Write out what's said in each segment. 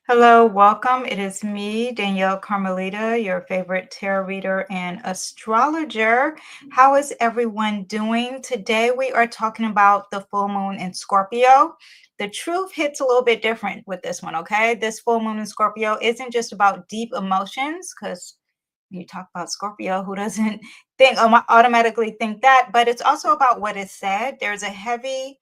Hello, welcome. It is me, Danielle Carmelita, your favorite tarot reader and astrologer. How is everyone doing? Today we are talking about the full moon in Scorpio. The truth hits a little bit different with this one, okay? This full moon in Scorpio isn't just about deep emotions, because you talk about Scorpio, who doesn't think automatically think that, but it's also about what is said. There's a heavy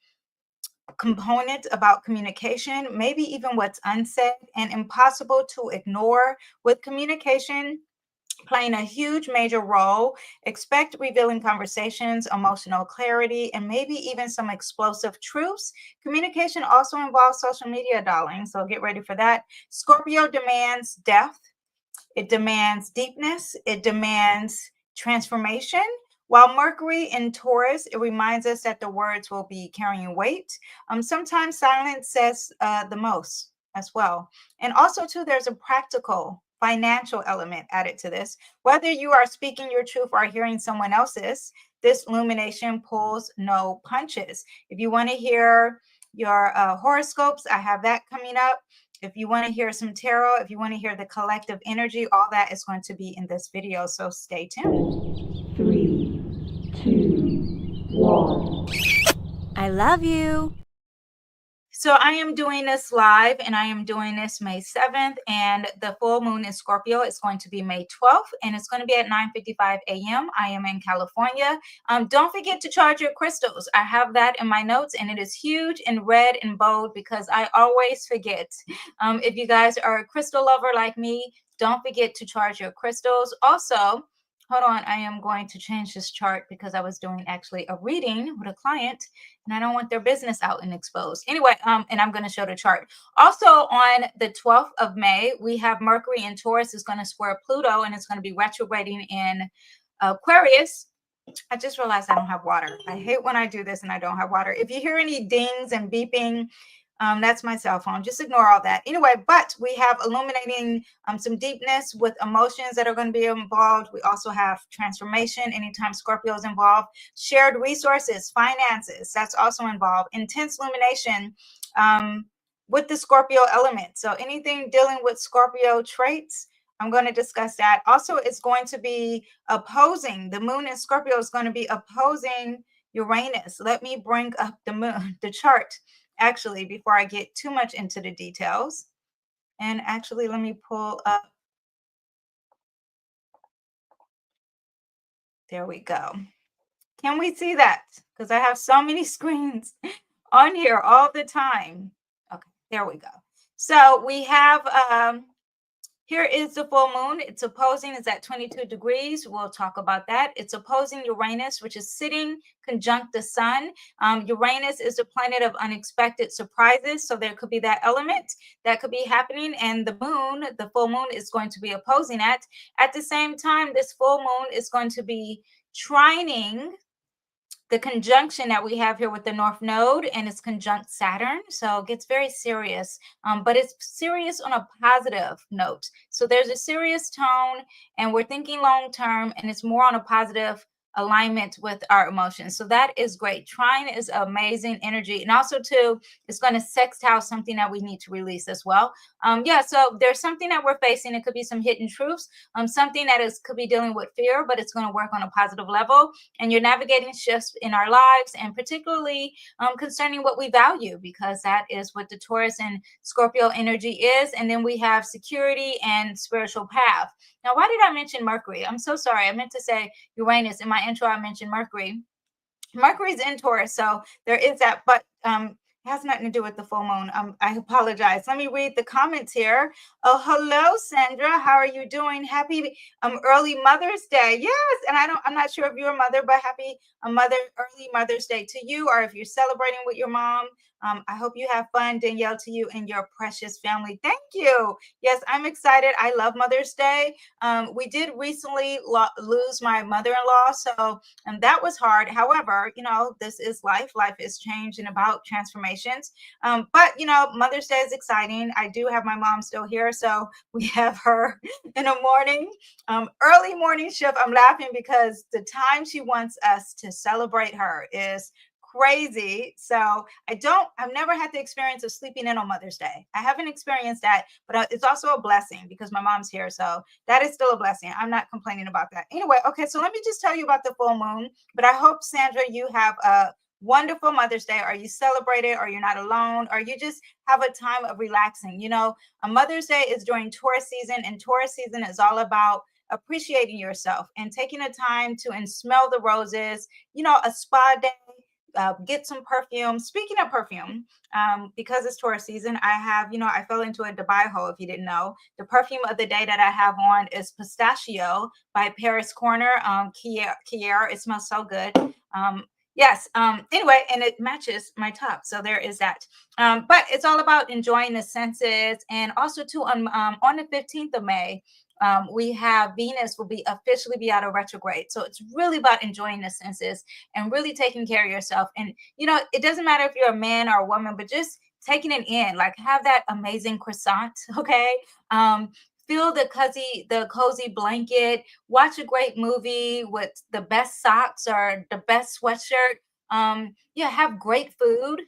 component about communication, maybe even what's unsaid and impossible to ignore, with communication playing a huge major role. Expect revealing conversations, emotional clarity, and maybe even some explosive truths. Communication also involves social media, darling, so get ready for that. Scorpio demands depth, it demands deepness, it demands transformation. While Mercury in Taurus, it reminds us that the words will be carrying weight. Sometimes silence says the most as well. And also, too, there's a practical financial element added to this. Whether you are speaking your truth or hearing someone else's, this illumination pulls no punches. If you want to hear your horoscopes, I have that coming up. If you want to hear some tarot, if you want to hear the collective energy, all that is going to be in this video. So stay tuned. 3, 2, 1. I love you. So I am doing this live, and I am doing this May 7th, and the full moon in Scorpio is going to be May 12th, and it's going to be at 9:55 a.m. I am in California. Don't forget to charge your crystals. I have that in my notes, and it is huge in red and bold because I always forget. If you guys are a crystal lover like me, don't forget to charge your crystals. Also, hold on, I am going to change this chart because I was doing actually a reading with a client and I don't want their business out and exposed. Anyway, and I'm going to show the chart. Also on the 12th of May, we have Mercury in Taurus is going to square Pluto, and it's going to be retrograding in Aquarius. I just realized I don't have water. I hate when I do this and I don't have water. If you hear any dings and beeping, that's my cell phone. Just ignore all that. Anyway, but we have illuminating some deepness with emotions that are going to be involved. We also have transformation anytime Scorpio is involved. Shared resources, finances, that's also involved. Intense illumination with the Scorpio element. So anything dealing with Scorpio traits, I'm going to discuss that. Also, it's going to be opposing. The moon in Scorpio is going to be opposing Uranus. Let me bring up the moon, the chart, actually, before I get too much into the details. And actually, let me pull up. There we go. Can we see that? Because I have so many screens on here all the time. Okay, there we go. So we have here is the full moon. It's opposing, it's at 22 degrees. We'll talk about that. It's opposing Uranus, which is sitting conjunct the sun. Uranus is the planet of unexpected surprises. So there could be that element that could be happening. And the moon, the full moon, is going to be opposing that. At the same time, this full moon is going to be trining the conjunction that we have here with the North Node, and it's conjunct Saturn. So it gets very serious, but it's serious on a positive note. So there's a serious tone, and we're thinking long term, and it's more on a positive alignment with our emotions. So that is great. Trine is amazing energy. And also too, it's going to sextile something that we need to release as well. Yeah, so there's something that we're facing. It could be some hidden truths, something that could be dealing with fear, but it's going to work on a positive level. And you're navigating shifts in our lives, and particularly concerning what we value, because that is what the Taurus and Scorpio energy is. And then we have security and spiritual path. Now, why did I mention Mercury? I'm so sorry. I meant to say Uranus. In my intro, I mentioned Mercury. Mercury's in Taurus, so there is that, but it has nothing to do with the full moon. I apologize. Let me read the comments here. Oh, hello, Sandra. How are you doing? Happy early Mother's Day. Yes, and I'm not sure if you're a mother, but happy early Mother's Day to you, or if you're celebrating with your mom. I hope you have fun. Danielle, to you and your precious family. Thank you. Yes, I'm excited. I love Mother's Day. We did recently lose my mother-in-law, so that was hard. However, this is life. Life is change and about transformations. But Mother's Day is exciting. I do have my mom still here, so we have her in the morning, early morning shift. I'm laughing because the time she wants us to celebrate her is crazy. So I've never had the experience of sleeping in on Mother's Day. I haven't experienced that, but it's also a blessing because my mom's here. So that is still a blessing. I'm not complaining about that. Anyway, okay, so let me just tell you about the full moon. But I hope, Sandra, you have a wonderful Mother's Day. Are you celebrated? Or you're not alone? Or you just have a time of relaxing? You know, a Mother's Day is during Taurus season, and Taurus season is all about appreciating yourself and taking a time to and smell the roses, you know, a spa day, get some perfume. Speaking of perfume, because it's Taurus season, I have, you know, I fell into a Dubai hole, if you didn't know. The perfume of the day that I have on is Pistachio by Paris Corner, Kier. It smells so good. Yes. Anyway, and it matches my top. So there is that. But it's all about enjoying the senses. And also too, on the 15th of May, we have Venus will officially be out of retrograde. So it's really about enjoying the senses and really taking care of yourself. And, you know, it doesn't matter if you're a man or a woman, but just taking it in, like have that amazing croissant. Okay. Feel the cozy blanket, watch a great movie with the best socks or the best sweatshirt. Yeah, have great food.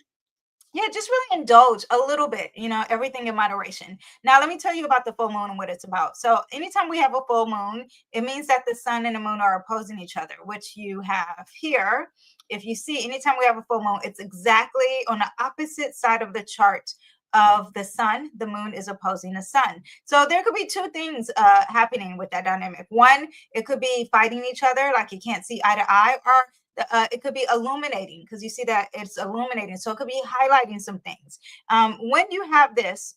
Yeah, just really indulge a little bit, you know, everything in moderation. Now, let me tell you about the full moon and what it's about. So anytime we have a full moon, it means that the sun and the moon are opposing each other, which you have here. If you see, anytime we have a full moon, it's exactly on the opposite side of the chart of the sun. The moon is opposing the sun. So there could be two things happening with that dynamic. One, it could be fighting each other, like you can't see eye to eye, or it could be illuminating, because you see that it's illuminating. So it could be highlighting some things. When you have this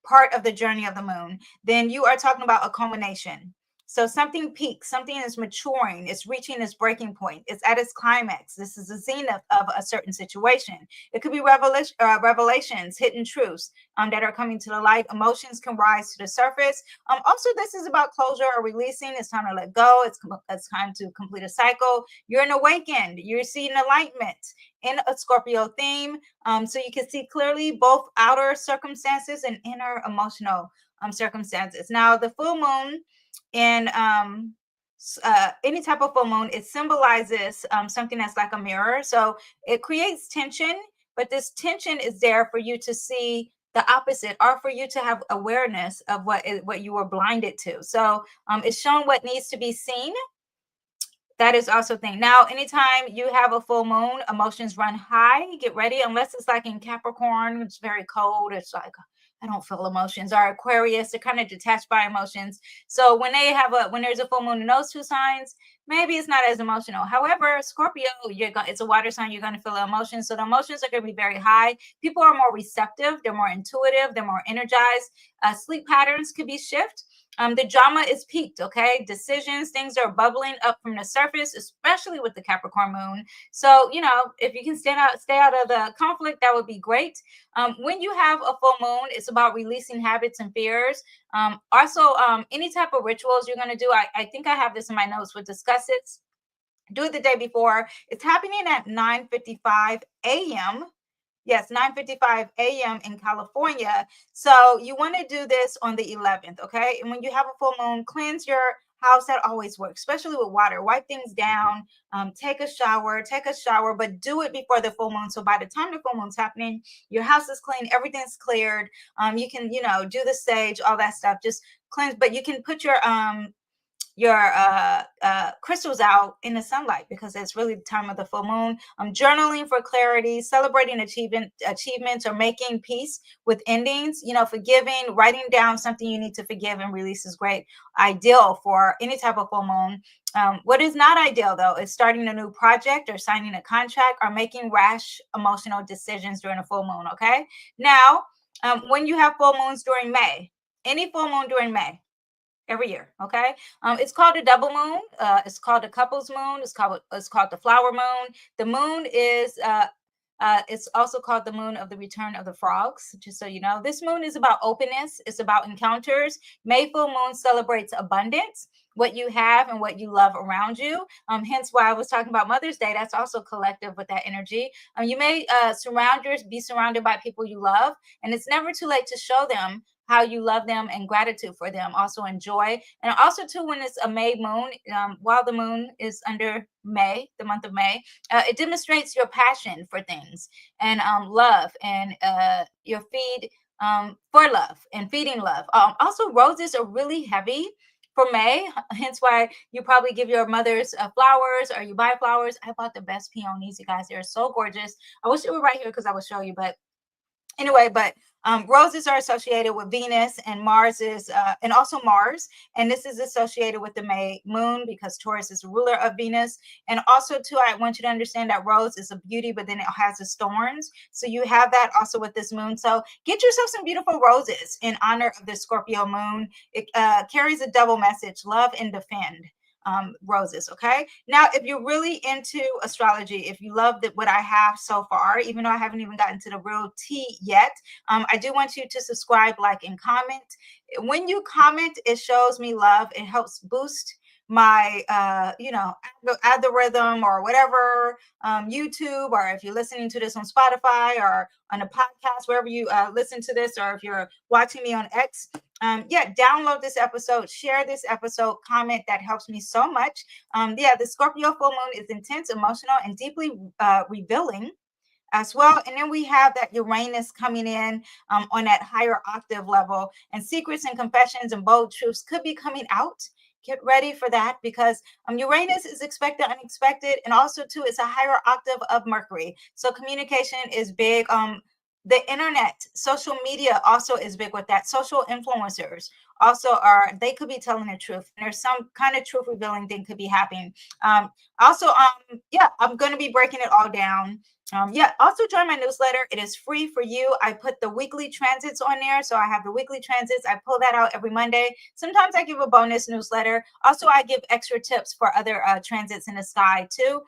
part of the journey of the moon, then you are talking about a culmination. So something peaks, something is maturing, it's reaching its breaking point, it's at its climax. This is the zenith of a certain situation. It could be revelations, hidden truths that are coming to the light. Emotions can rise to the surface. Also, this is about closure or releasing. It's time to let go. It's time to complete a cycle. You're an awakened. You're seeing enlightenment in a Scorpio theme. So you can see clearly both outer circumstances and inner emotional circumstances. Now, the full moon in any type of full moon, it symbolizes something that's like a mirror. So it creates tension, but this tension is there for you to see the opposite, or for you to have awareness of what you were blinded to. So it's showing what needs to be seen. That is also a thing. Now, anytime you have a full moon, emotions run high. Get ready, unless it's like in Capricorn, it's very cold. It's like, I don't feel emotions. Or Aquarius, they're kind of detached by emotions. So when there's a full moon in those two signs, maybe it's not as emotional. However, Scorpio, it's a water sign. You're going to feel the emotions. So the emotions are going to be very high. People are more receptive. They're more intuitive. They're more energized. Sleep patterns could be shift. The drama is peaked, okay? Decisions, things are bubbling up from the surface, especially with the Capricorn moon. So, you know, if you can stay out of the conflict, that would be great. When you have a full moon, it's about releasing habits and fears. Also, any type of rituals you're going to do, I think I have this in my notes, we'll discuss it. Do it the day before. It's happening at 9:55 a.m. Yes, 9:55 a.m. in California. So you want to do this on the 11th, okay? And when you have a full moon, cleanse your house. That always works, especially with water. Wipe things down, take a shower, but do it before the full moon. So by the time the full moon's happening, your house is clean, everything's cleared. You can, you know, do the sage, all that stuff, just cleanse. But you can put your crystals out in the sunlight, because it's really the time of the full moon. Journaling for clarity, celebrating achievements, or making peace with endings. You know, forgiving, writing down something you need to forgive and release is great. Ideal for any type of full moon. What is not ideal, though, is starting a new project or signing a contract or making rash emotional decisions during a full moon. Okay. Now, when you have full moons during May, any full moon during May, every year, okay? It's called a double moon. It's called a couple's moon. It's called the flower moon. The moon is it's also called the moon of the return of the frogs, just so you know. This moon is about openness. It's about encounters. May full moon celebrates abundance, what you have and what you love around you. Hence why I was talking about Mother's Day. That's also collective with that energy. You may be surrounded by people you love, and it's never too late to show them how you love them and gratitude for them. Also enjoy. And also too, when it's a May moon, while the moon is under May, the month of May, it demonstrates your passion for things and love and your feed for love and feeding love. Also, roses are really heavy for May, hence why you probably give your mothers flowers or you buy flowers. I bought the best peonies, you guys. They're so gorgeous. I wish they were right here because I would show you, but anyway, but roses are associated with Venus, and Mars is, and also Mars, and this is associated with the May moon because Taurus is the ruler of Venus. And also too, I want you to understand that rose is a beauty, but then it has its thorns. So you have that also with this moon. So get yourself some beautiful roses in honor of the Scorpio moon. It carries a double message: love and defend. Roses. Okay. Now, if you're really into astrology, if you love what I have so far, even though I haven't even gotten to the real tea yet, I do want you to subscribe, like, and comment. When you comment, it shows me love. It helps boost my algorithm or whatever, YouTube, or if you're listening to this on Spotify or on a podcast, wherever you listen to this, or if you're watching me on X, download this episode, share this episode, comment. That helps me so much. The Scorpio full moon is intense, emotional, and deeply revealing as well. And then we have that Uranus coming in on that higher octave level, and secrets and confessions and bold truths could be coming out. Get ready for that, because Uranus is expected, unexpected, and also too, it's a higher octave of Mercury. So communication is big. The internet, social media also is big with that. Social influencers also they could be telling the truth. There's some kind of truth revealing thing could be happening. I'm going to be breaking it all down. Also join my newsletter. It is free for you. I put the weekly transits on there. So I have the weekly transits. I pull that out every Monday. Sometimes I give a bonus newsletter. Also, I give extra tips for other transits in the sky too.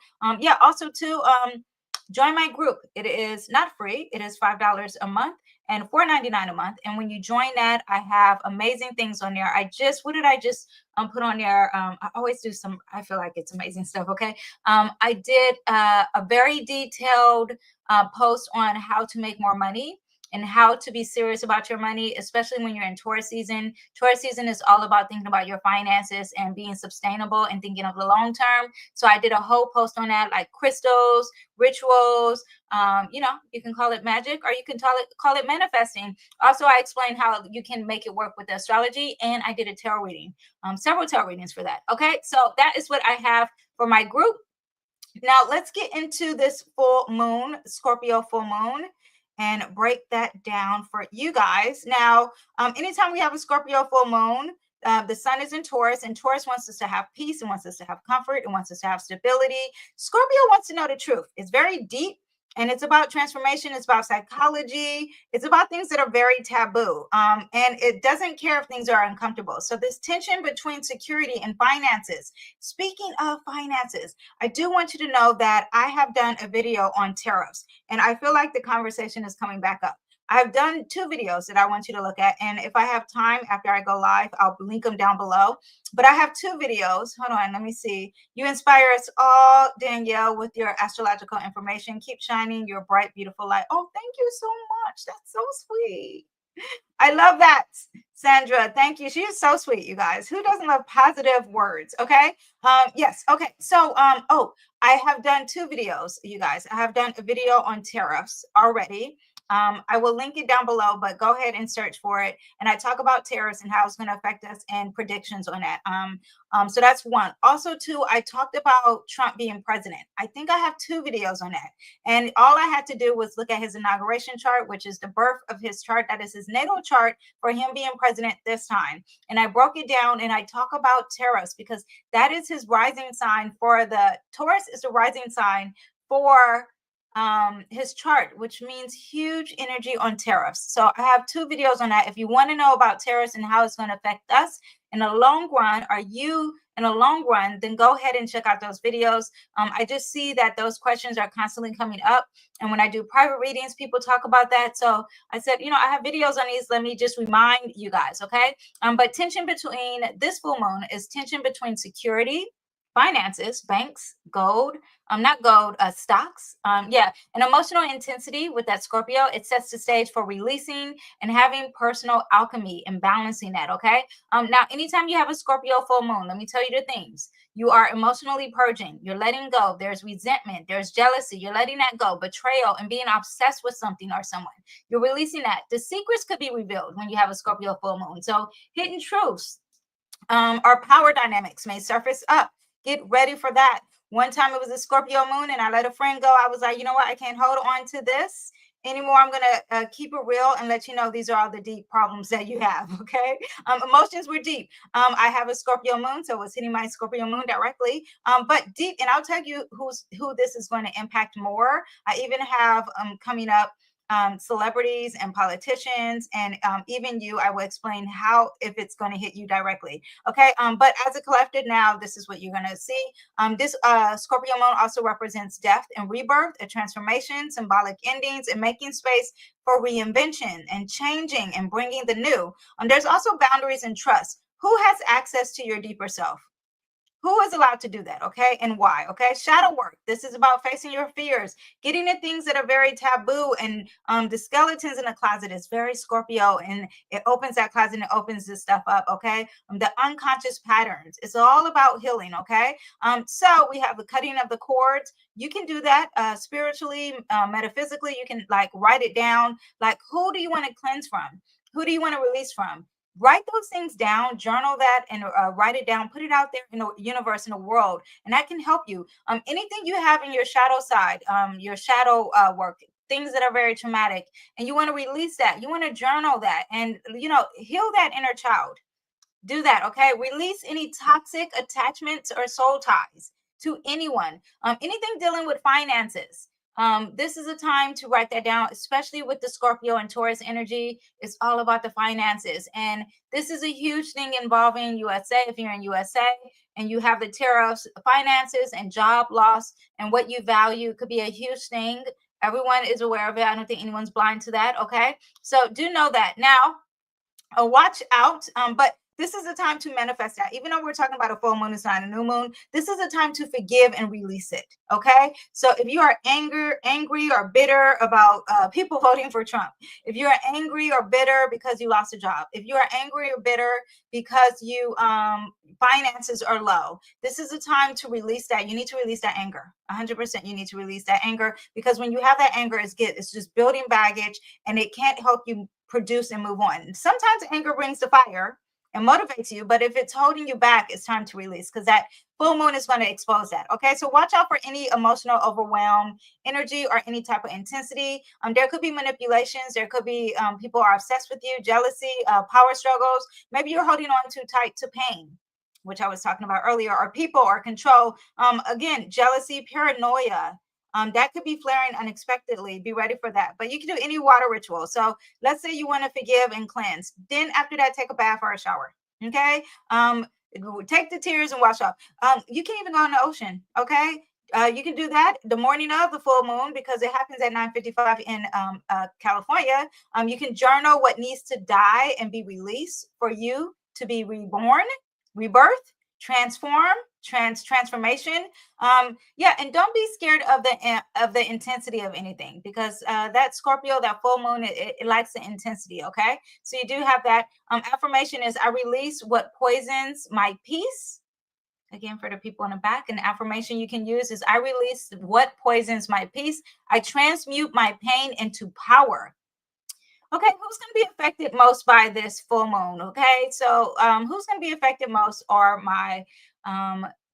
Join my group. It is not free. It is $5 a month and $4.99 a month. And when you join that, I have amazing things on there. What did I just put on there? I always do I feel like it's amazing stuff. Okay. I did a very detailed post on how to make more money and how to be serious about your money, especially when you're in Taurus season. Taurus season is all about thinking about your finances and being sustainable and thinking of the long term. So I did a whole post on that, like crystals, rituals, you can call it magic, or you can call it manifesting. Also, I explained how you can make it work with astrology, and I did a tarot reading, several tarot readings for that. Okay, so that is what I have for my group. Now let's get into this full moon, Scorpio full moon, and break that down for you guys. Now, anytime we have a Scorpio full moon, the sun is in Taurus, and Taurus wants us to have peace, and wants us to have comfort, and wants us to have stability. Scorpio wants to know the truth. It's very deep, and it's about transformation. It's about psychology. It's about things that are very taboo. And it doesn't care if things are uncomfortable. So this tension between security and finances. Speaking of finances, I do want you to know that I have done a video on tariffs, and I feel like the conversation is coming back up. I've done 2 videos that I want you to look at. And if I have time after I go live, I'll link them down below. But I have 2 videos. Hold on, let me see. You inspire us all, Danielle, with your astrological information. Keep shining your bright, beautiful light. Oh, thank you so much. That's so sweet. I love that, Sandra. Thank you. She is so sweet, you guys. Who doesn't love positive words? Okay. Yes. Okay. So, I have done 2 videos, you guys. I have done a video on tariffs already. I will link it down below, but go ahead and search for it. And I talk about tariffs and how it's going to affect us and predictions on that. So that's one. Also, 2, I talked about Trump being president. I think I have 2 videos on that. And all I had to do was look at his inauguration chart, which is the birth of his chart. That is his natal chart for him being president this time. And I broke it down, and I talk about tariffs because that is his rising sign. For the Taurus is the rising sign for his chart, which means huge energy on tariffs. So I have 2 videos on that. If you want to know about tariffs and how it's going to affect us in the long run, are you in the long run, then go ahead and check out those videos. I just see that those questions are constantly coming up. And when I do private readings, people talk about that. So I said, I have videos on these. Let me just remind you guys. Okay. But tension between this full moon is tension between security finances, banks, gold, not gold, stocks. Yeah, an emotional intensity with that Scorpio, it sets the stage for releasing and having personal alchemy and balancing that, okay? Now, anytime you have a Scorpio full moon, let me tell you the themes. You are emotionally purging. You're letting go. There's resentment. There's jealousy. You're letting that go. Betrayal and being obsessed with something or someone. You're releasing that. The secrets could be revealed when you have a Scorpio full moon. So hidden truths, our power dynamics may surface up. Get ready for that. One time it was a Scorpio moon and I let a friend go. I was like, you know what? I can't hold on to this anymore. I'm going to keep it real and let you know these are all the deep problems that you have. Okay. Emotions were deep. I have a Scorpio moon, so it's hitting my Scorpio moon directly. But deep, and I'll tell you who this is going to impact more. I even have coming up celebrities and politicians, and even you. I will explain how, if it's going to hit you directly. Okay. But as a collective now, this is what you're going to see. This Scorpio moon also represents death and rebirth, a transformation, symbolic endings, and making space for reinvention and changing and bringing the new. There's also boundaries and trust. Who has access to your deeper self? Who is allowed to do that? Okay. And why? Okay. Shadow work. This is about facing your fears, getting the things that are very taboo. And the skeletons in the closet is very Scorpio, and it opens that closet and it opens this stuff up. Okay. The unconscious patterns. It's all about healing. Okay. So we have the cutting of the cords. You can do that spiritually, metaphysically. You can like write it down. Like, who do you want to cleanse from? Who do you want to release from? Write those things down, journal that, and write it down, put it out there in the universe, in the world, and that can help you. Anything you have in your shadow side, your shadow work, things that are very traumatic, and you want to release that, you want to journal that, and heal that inner child. Do that. Okay. Release any toxic attachments or soul ties to anyone. Anything dealing with finances. This is a time to write that down, especially with the Scorpio and Taurus energy. It's all about the finances. And this is a huge thing involving USA. If you're in USA and you have the tariffs, finances and job loss and what you value could be a huge thing. Everyone is aware of it. I don't think anyone's blind to that. Okay. So do know that. Now, watch out. But this is a time to manifest that. Even though we're talking about a full moon, it's not a new moon. This is a time to forgive and release it. Okay. So if you are angry or bitter about people voting for Trump, if you are angry or bitter because you lost a job, if you are angry or bitter because you finances are low, this is a time to release that. You need to release that anger. 100%. You need to release that anger, because when you have that anger, it's just building baggage, and it can't help you produce and move on. Sometimes anger brings the fire and motivates you, but if it's holding you back, it's time to release, because that full moon is going to expose that. Okay, so watch out for any emotional overwhelm energy or any type of intensity. There could be manipulations. There could be people are obsessed with you, jealousy, power struggles. Maybe you're holding on too tight to pain, which I was talking about earlier, or people or control. Again, jealousy, paranoia. That could be flaring unexpectedly. Be ready for that. But you can do any water ritual. So let's say you want to forgive and cleanse. Then after that, take a bath or a shower. Okay. Take the tears and wash off. You can even go in the ocean. Okay. You can do that the morning of the full moon, because it happens at 9:55 in California. You can journal what needs to die and be released for you to be reborn, rebirth, transformation. Yeah, and don't be scared of the intensity of anything, because that Scorpio, that full moon, it likes the intensity. Okay, so you do have that. Affirmation is, I release what poisons my peace. Again, for the people in the back, an affirmation you can use is, I release what poisons my peace. I transmute my pain into power. Okay, who's going to be affected most by this full moon? Okay, so who's going to be affected most are my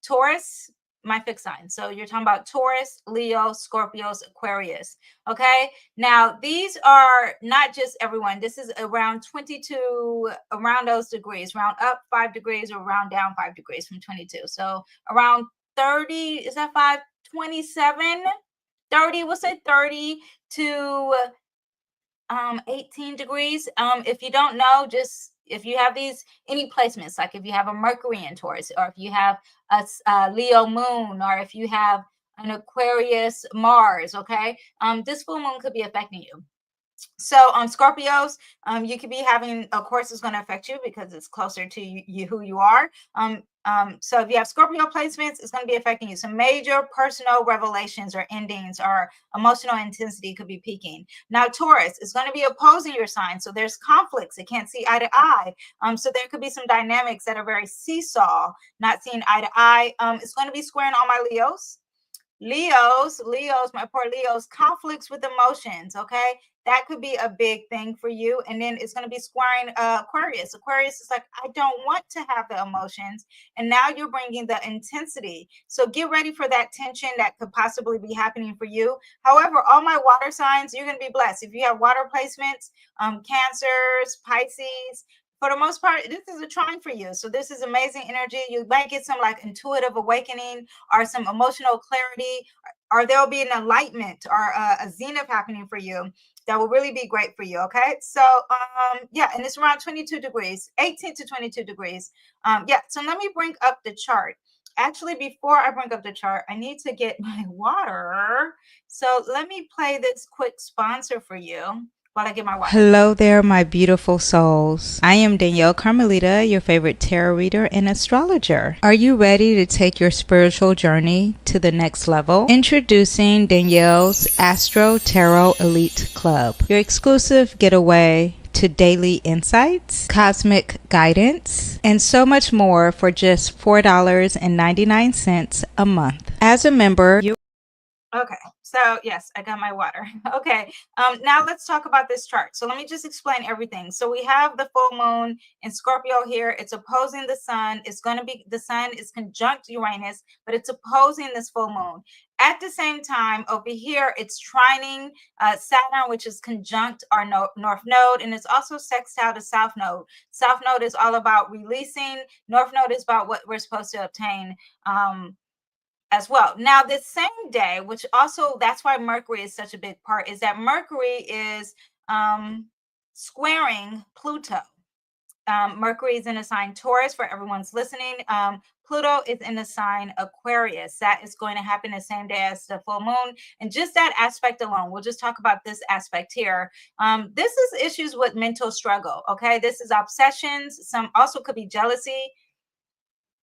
Taurus, my fixed sign. So you're talking about Taurus, Leo, Scorpios, Aquarius. Okay, now these are not just everyone. This is around 22, around those degrees, round up 5 degrees or round down 5 degrees from 22. So around 30, is that 5? 27, 30, we'll say 30 to 18 degrees. If you don't know, just if you have any placements, like if you have a Mercury in Taurus, or if you have a Leo moon, or if you have an Aquarius Mars, okay, this full moon could be affecting you. So on Scorpios, you could be having, of course, it's going to affect you because it's closer to you who you are. So if you have Scorpio placements, it's going to be affecting you. Some major personal revelations or endings or emotional intensity could be peaking. Now Taurus is going to be opposing your sign, so there's conflicts. It can't see eye to eye. So there could be some dynamics that are very seesaw, not seeing eye to eye. It's going to be squaring all my Leos. Leos, my poor Leos, conflicts with emotions. Okay, that could be a big thing for you. And then it's going to be squaring Aquarius. Aquarius is like, I don't want to have the emotions. And now you're bringing the intensity. So get ready for that tension that could possibly be happening for you. However, all my water signs, you're going to be blessed. If you have water placements, Cancers, Pisces, for the most part, this is a trine for you. So this is amazing energy. You might get some like intuitive awakening or some emotional clarity, or there'll be an enlightenment or a zenith happening for you that will really be great for you. Okay. So yeah, and it's around 22 degrees, 18 to 22 degrees. Yeah. So let me bring up the chart. Actually, before I bring up the chart, I need to get my water. So let me play this quick sponsor for you while I get my water. Hello there, my beautiful souls. I am Danielle Carmelita, your favorite tarot reader and astrologer. Are you ready to take your spiritual journey to the next level? Introducing Danielle's Astro Tarot Elite Club, your exclusive getaway to daily insights, cosmic guidance, and so much more for just $4.99 a month. As a member, you Okay, so yes, I got my water. Okay, now let's talk about this chart. So let me just explain everything. So we have the full moon in Scorpio here. It's opposing the sun. It's going to be, the sun is conjunct Uranus, but it's opposing this full moon. At the same time, over here, it's trining Saturn, which is conjunct our north node, and it's also sextile to south node. South node is all about releasing. North node is about what we're supposed to obtain. As well. Now, this same day, which also that's why Mercury is such a big part, is that Mercury is squaring Pluto. Mercury is in a sign Taurus for everyone's listening. Pluto is in the sign Aquarius. That is going to happen the same day as the full moon. And just that aspect alone, we'll just talk about this aspect here. This is issues with mental struggle. Okay. This is obsessions. Some also could be jealousy.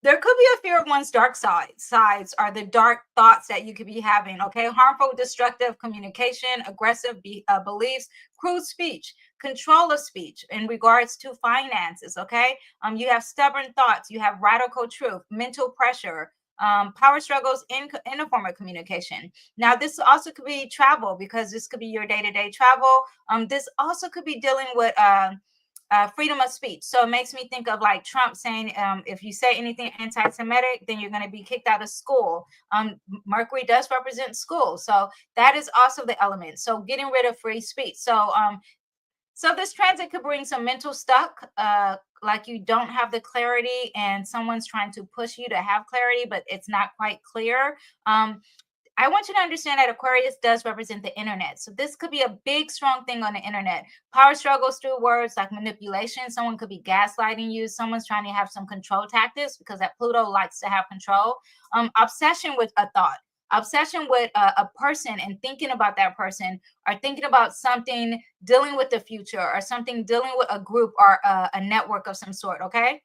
There could be a fear of one's dark sides are the dark thoughts that you could be having. Okay, harmful, destructive communication, aggressive beliefs, crude speech, control of speech in regards to finances. Okay, you have stubborn thoughts, you have radical truth, mental pressure, power struggles in a form of communication. Now, this also could be travel, because this could be your day-to-day travel. This also could be dealing with freedom of speech. So it makes me think of like Trump saying, if you say anything anti-Semitic, then you're going to be kicked out of school. Mercury does represent school. So that is also the element. So getting rid of free speech. So so this transit could bring some mental stuck, like you don't have the clarity and someone's trying to push you to have clarity, but it's not quite clear. I want you to understand that Aquarius does represent the internet. So this could be a big, strong thing on the internet. Power struggles through words like manipulation. Someone could be gaslighting you. Someone's trying to have some control tactics, because that Pluto likes to have control. Obsession with a thought. Obsession with a person and thinking about that person, or thinking about something dealing with the future, or something dealing with a group or a network of some sort. Okay.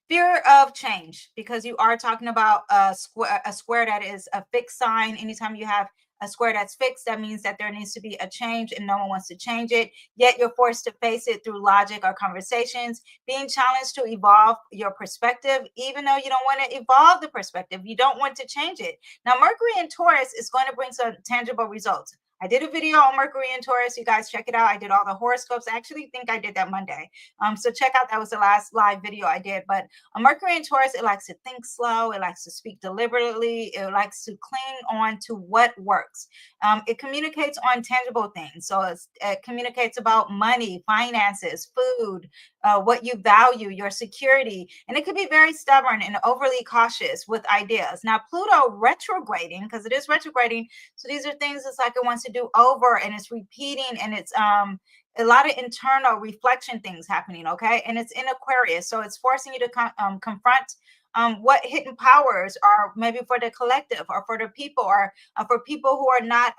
Fear of change, because you are talking about a square that is a fixed sign. Anytime you have a square that's fixed, that means that there needs to be a change and no one wants to change it, yet you're forced to face it through logic or conversations. Being challenged to evolve your perspective, even though you don't want to evolve the perspective, you don't want to change it. Now, Mercury in Taurus is going to bring some tangible results. I did a video on Mercury and Taurus. You guys check it out. I did all the horoscopes. I actually think I did that Monday. So check out, that was the last live video I did. But Mercury and Taurus, it likes to think slow. It likes to speak deliberately. It likes to cling on to what works. It communicates on tangible things. So it communicates about money, finances, food, what you value, your security. And it could be very stubborn and overly cautious with ideas. Now, Pluto retrograding, because it is retrograding. So these are things it's like it wants to do over, and it's repeating, and it's a lot of internal reflection things happening. Okay. And it's in Aquarius. So it's forcing you to confront what hidden powers are maybe for the collective or for the people, or for people who are not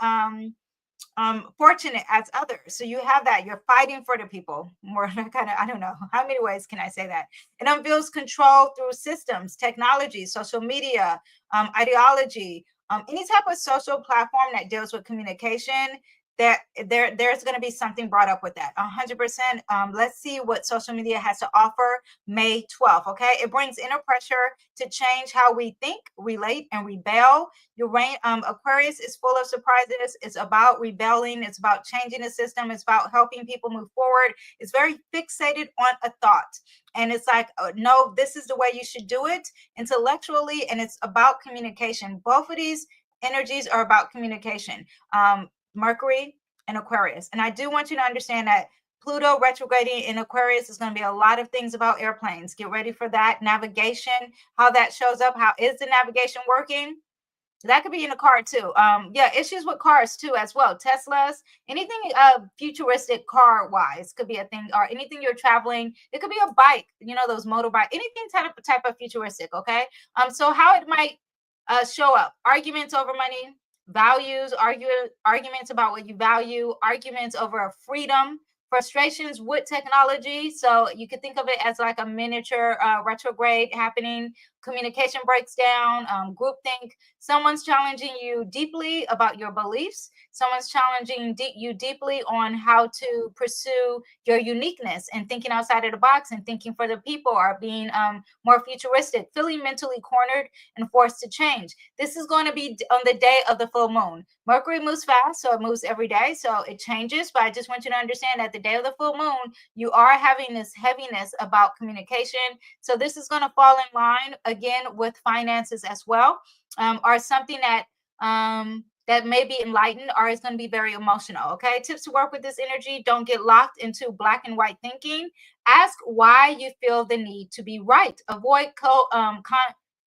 fortunate as others. So you have that. You're fighting for the people. More kind of, I don't know. How many ways can I say that? It unveils control through systems, technology, social media, ideology, any type of social platform that deals with communication. That there's going to be something brought up with that 100%. Let's see what social media has to offer May 12th. Okay, it brings inner pressure to change how we think, relate, and rebel. Aquarius is full of surprises. It's about rebelling. It's about changing the system. It's about helping people move forward. It's very fixated on a thought, and it's like, no, this is the way you should do it intellectually, and it's about communication. Both of these energies are about communication. Mercury and Aquarius. And I do want you to understand that Pluto retrograding in Aquarius is going to be a lot of things about airplanes. Get ready for that. Navigation, how that shows up. How is the navigation working? That could be in a car too. Yeah, issues with cars too as well. Teslas, anything futuristic car wise could be a thing, or anything you're traveling. It could be a bike, you know, those motorbike, anything type of futuristic. Okay. So how it might show up: arguments over money, values, arguments about what you value, arguments over freedom, frustrations with technology. So you could think of it as like a miniature retrograde happening. Communication breaks down, groupthink. Someone's challenging you deeply about your beliefs. Someone's challenging you deeply on how to pursue your uniqueness and thinking outside of the box and thinking for the people, or being more futuristic, feeling mentally cornered and forced to change. This is going to be on the day of the full moon. Mercury moves fast, so it moves every day, so it changes. But I just want you to understand that the day of the full moon, you are having this heaviness about communication. So this is going to fall in line again with finances as well, or something that that may be enlightened, or is going to be very emotional. Okay, tips to work with this energy: don't get locked into black and white thinking. Ask why you feel the need to be right. Avoid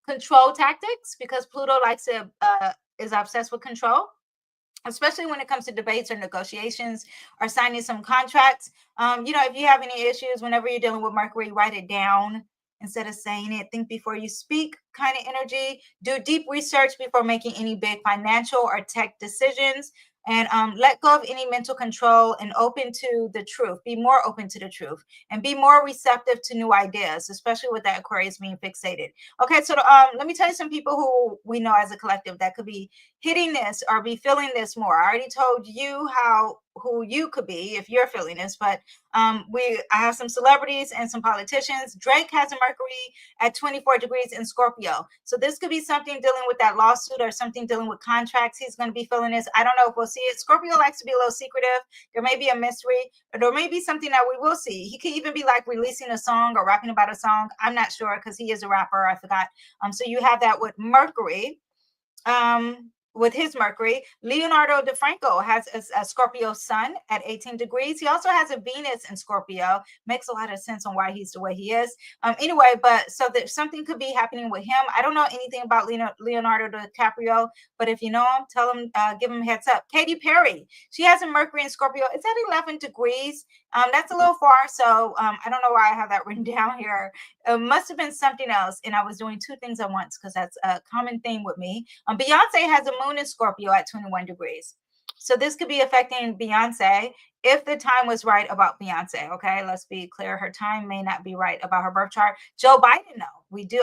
control tactics, because Pluto likes to is obsessed with control, especially when it comes to debates or negotiations or signing some contracts. You know, if you have any issues, whenever you're dealing with Mercury, write it down instead of saying it. Think before you speak kind of energy. Do deep research before making any big financial or tech decisions. And let go of any mental control and open to the truth. Be more open to the truth and be more receptive to new ideas, especially with that Aquarius being fixated. Okay, so let me tell you some people who we know as a collective that could be hitting this or be feeling this more. I already told you who you could be if you're feeling this, but I have some celebrities and some politicians. Drake has a Mercury at 24 degrees in Scorpio. So this could be something dealing with that lawsuit or something dealing with contracts. He's going to be feeling this. I don't know if we'll see it. Scorpio likes to be a little secretive. There may be a mystery, or there may be something that we will see. He could even be like releasing a song or rapping about a song. I'm not sure, because he is a rapper. I forgot. So you have that with Mercury. With his Mercury. Leonardo DiFranco has a Scorpio sun at 18 degrees. He also has a Venus in Scorpio. Makes a lot of sense on why he's the way he is. Anyway, but so that something could be happening with him. I don't know anything about Leonardo DiCaprio, but if you know him, tell him, give him a heads up. Katy Perry, she has a Mercury in Scorpio. It's at 11 degrees. That's a little far, so I don't know why I have that written down here. It must have been something else, and I was doing two things at once, because that's a common theme with me. Beyonce has a moon in Scorpio at 21 degrees. So this could be affecting Beyonce if the time was right about Beyonce. Okay, let's be clear. Her time may not be right about her birth chart. Joe Biden, no.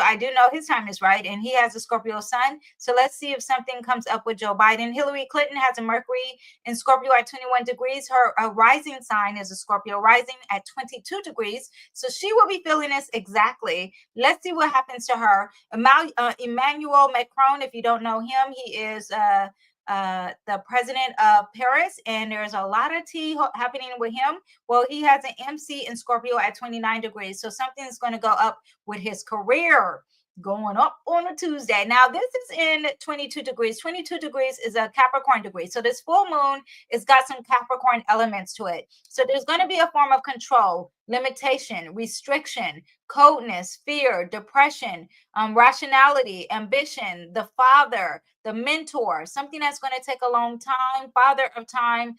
I do know his time is right, and he has a Scorpio sun. So let's see if something comes up with Joe Biden. Hillary Clinton has a Mercury in Scorpio at 21 degrees. Her rising sign is a Scorpio rising at 22 degrees. So she will be feeling this exactly. Let's see what happens to her. Emmanuel Macron, if you don't know him, he is the president of Paris, and there's a lot of tea happening with him. Well, he has an MC in Scorpio at 29 degrees. So something's going to go up with his career, going up on a Tuesday. Now, this is in 22 degrees. 22 degrees is a Capricorn degree. So this full moon has got some Capricorn elements to it. So there's going to be a form of control, limitation, restriction, coldness, fear, depression, rationality, ambition, the father, the mentor, something that's going to take a long time, father of time,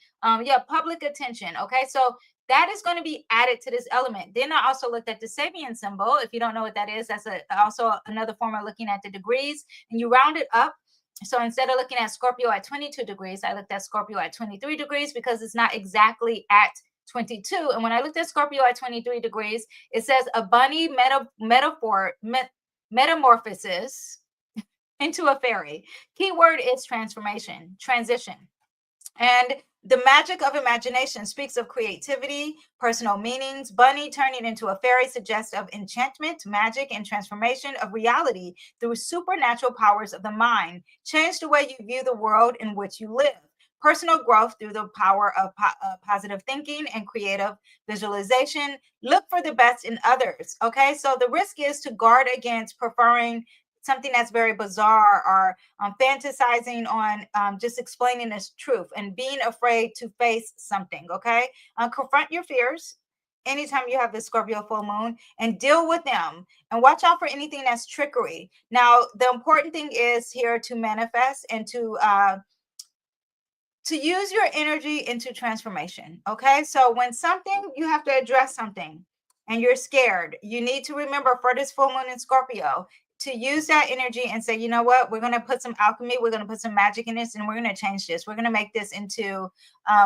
public attention. Okay, so that is going to be added to this element. Then I also looked at the Sabian symbol. If you don't know what that is, that's also another form of looking at the degrees, and you round it up. So instead of looking at Scorpio at 22 degrees, I looked at Scorpio at 23 degrees because it's not exactly at 22. And when I looked at Scorpio at 23 degrees, it says a bunny metamorphosis into a fairy. Keyword is transformation, transition. And the magic of imagination speaks of creativity, personal meanings. Bunny turning into a fairy suggests of enchantment, magic, and transformation of reality through supernatural powers of the mind. Change the way you view the world in which you live. Personal growth through the power of positive thinking and creative visualization. Look for the best in others. Okay, so the risk is to guard against preferring something that's very bizarre or fantasizing on just explaining this truth and being afraid to face something. Okay, confront your fears anytime you have the Scorpio full moon and deal with them, and watch out for anything that's trickery. Now, the important thing is here to manifest and to use your energy into transformation. Okay, so when something, you have to address something and you're scared, you need to remember for this full moon in Scorpio to use that energy and say, you know what, we're going to put some alchemy, we're going to put some magic in this, and we're going to change this. We're going to make this into,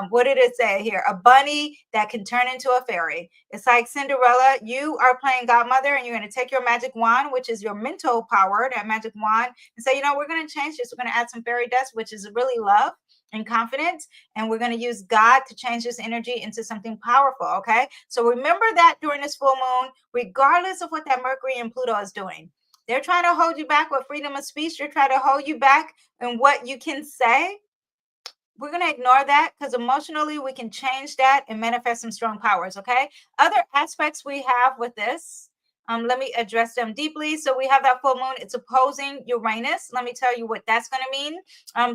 what did it say here? A bunny that can turn into a fairy. It's like Cinderella. You are playing godmother, and you're going to take your magic wand, which is your mental power, that magic wand, and say, you know, we're going to change this. We're going to add some fairy dust, which is really love and confidence, and we're going to use God to change this energy into something powerful. Okay, so remember that during this full moon, regardless of what that Mercury and Pluto is doing, they're trying to hold you back with freedom of speech. They're trying to hold you back in what you can say. We're going to ignore that because emotionally we can change that and manifest some strong powers. Okay, other aspects we have with this, let me address them deeply. So we have that full moon. It's opposing Uranus. Let me tell you what that's going to mean.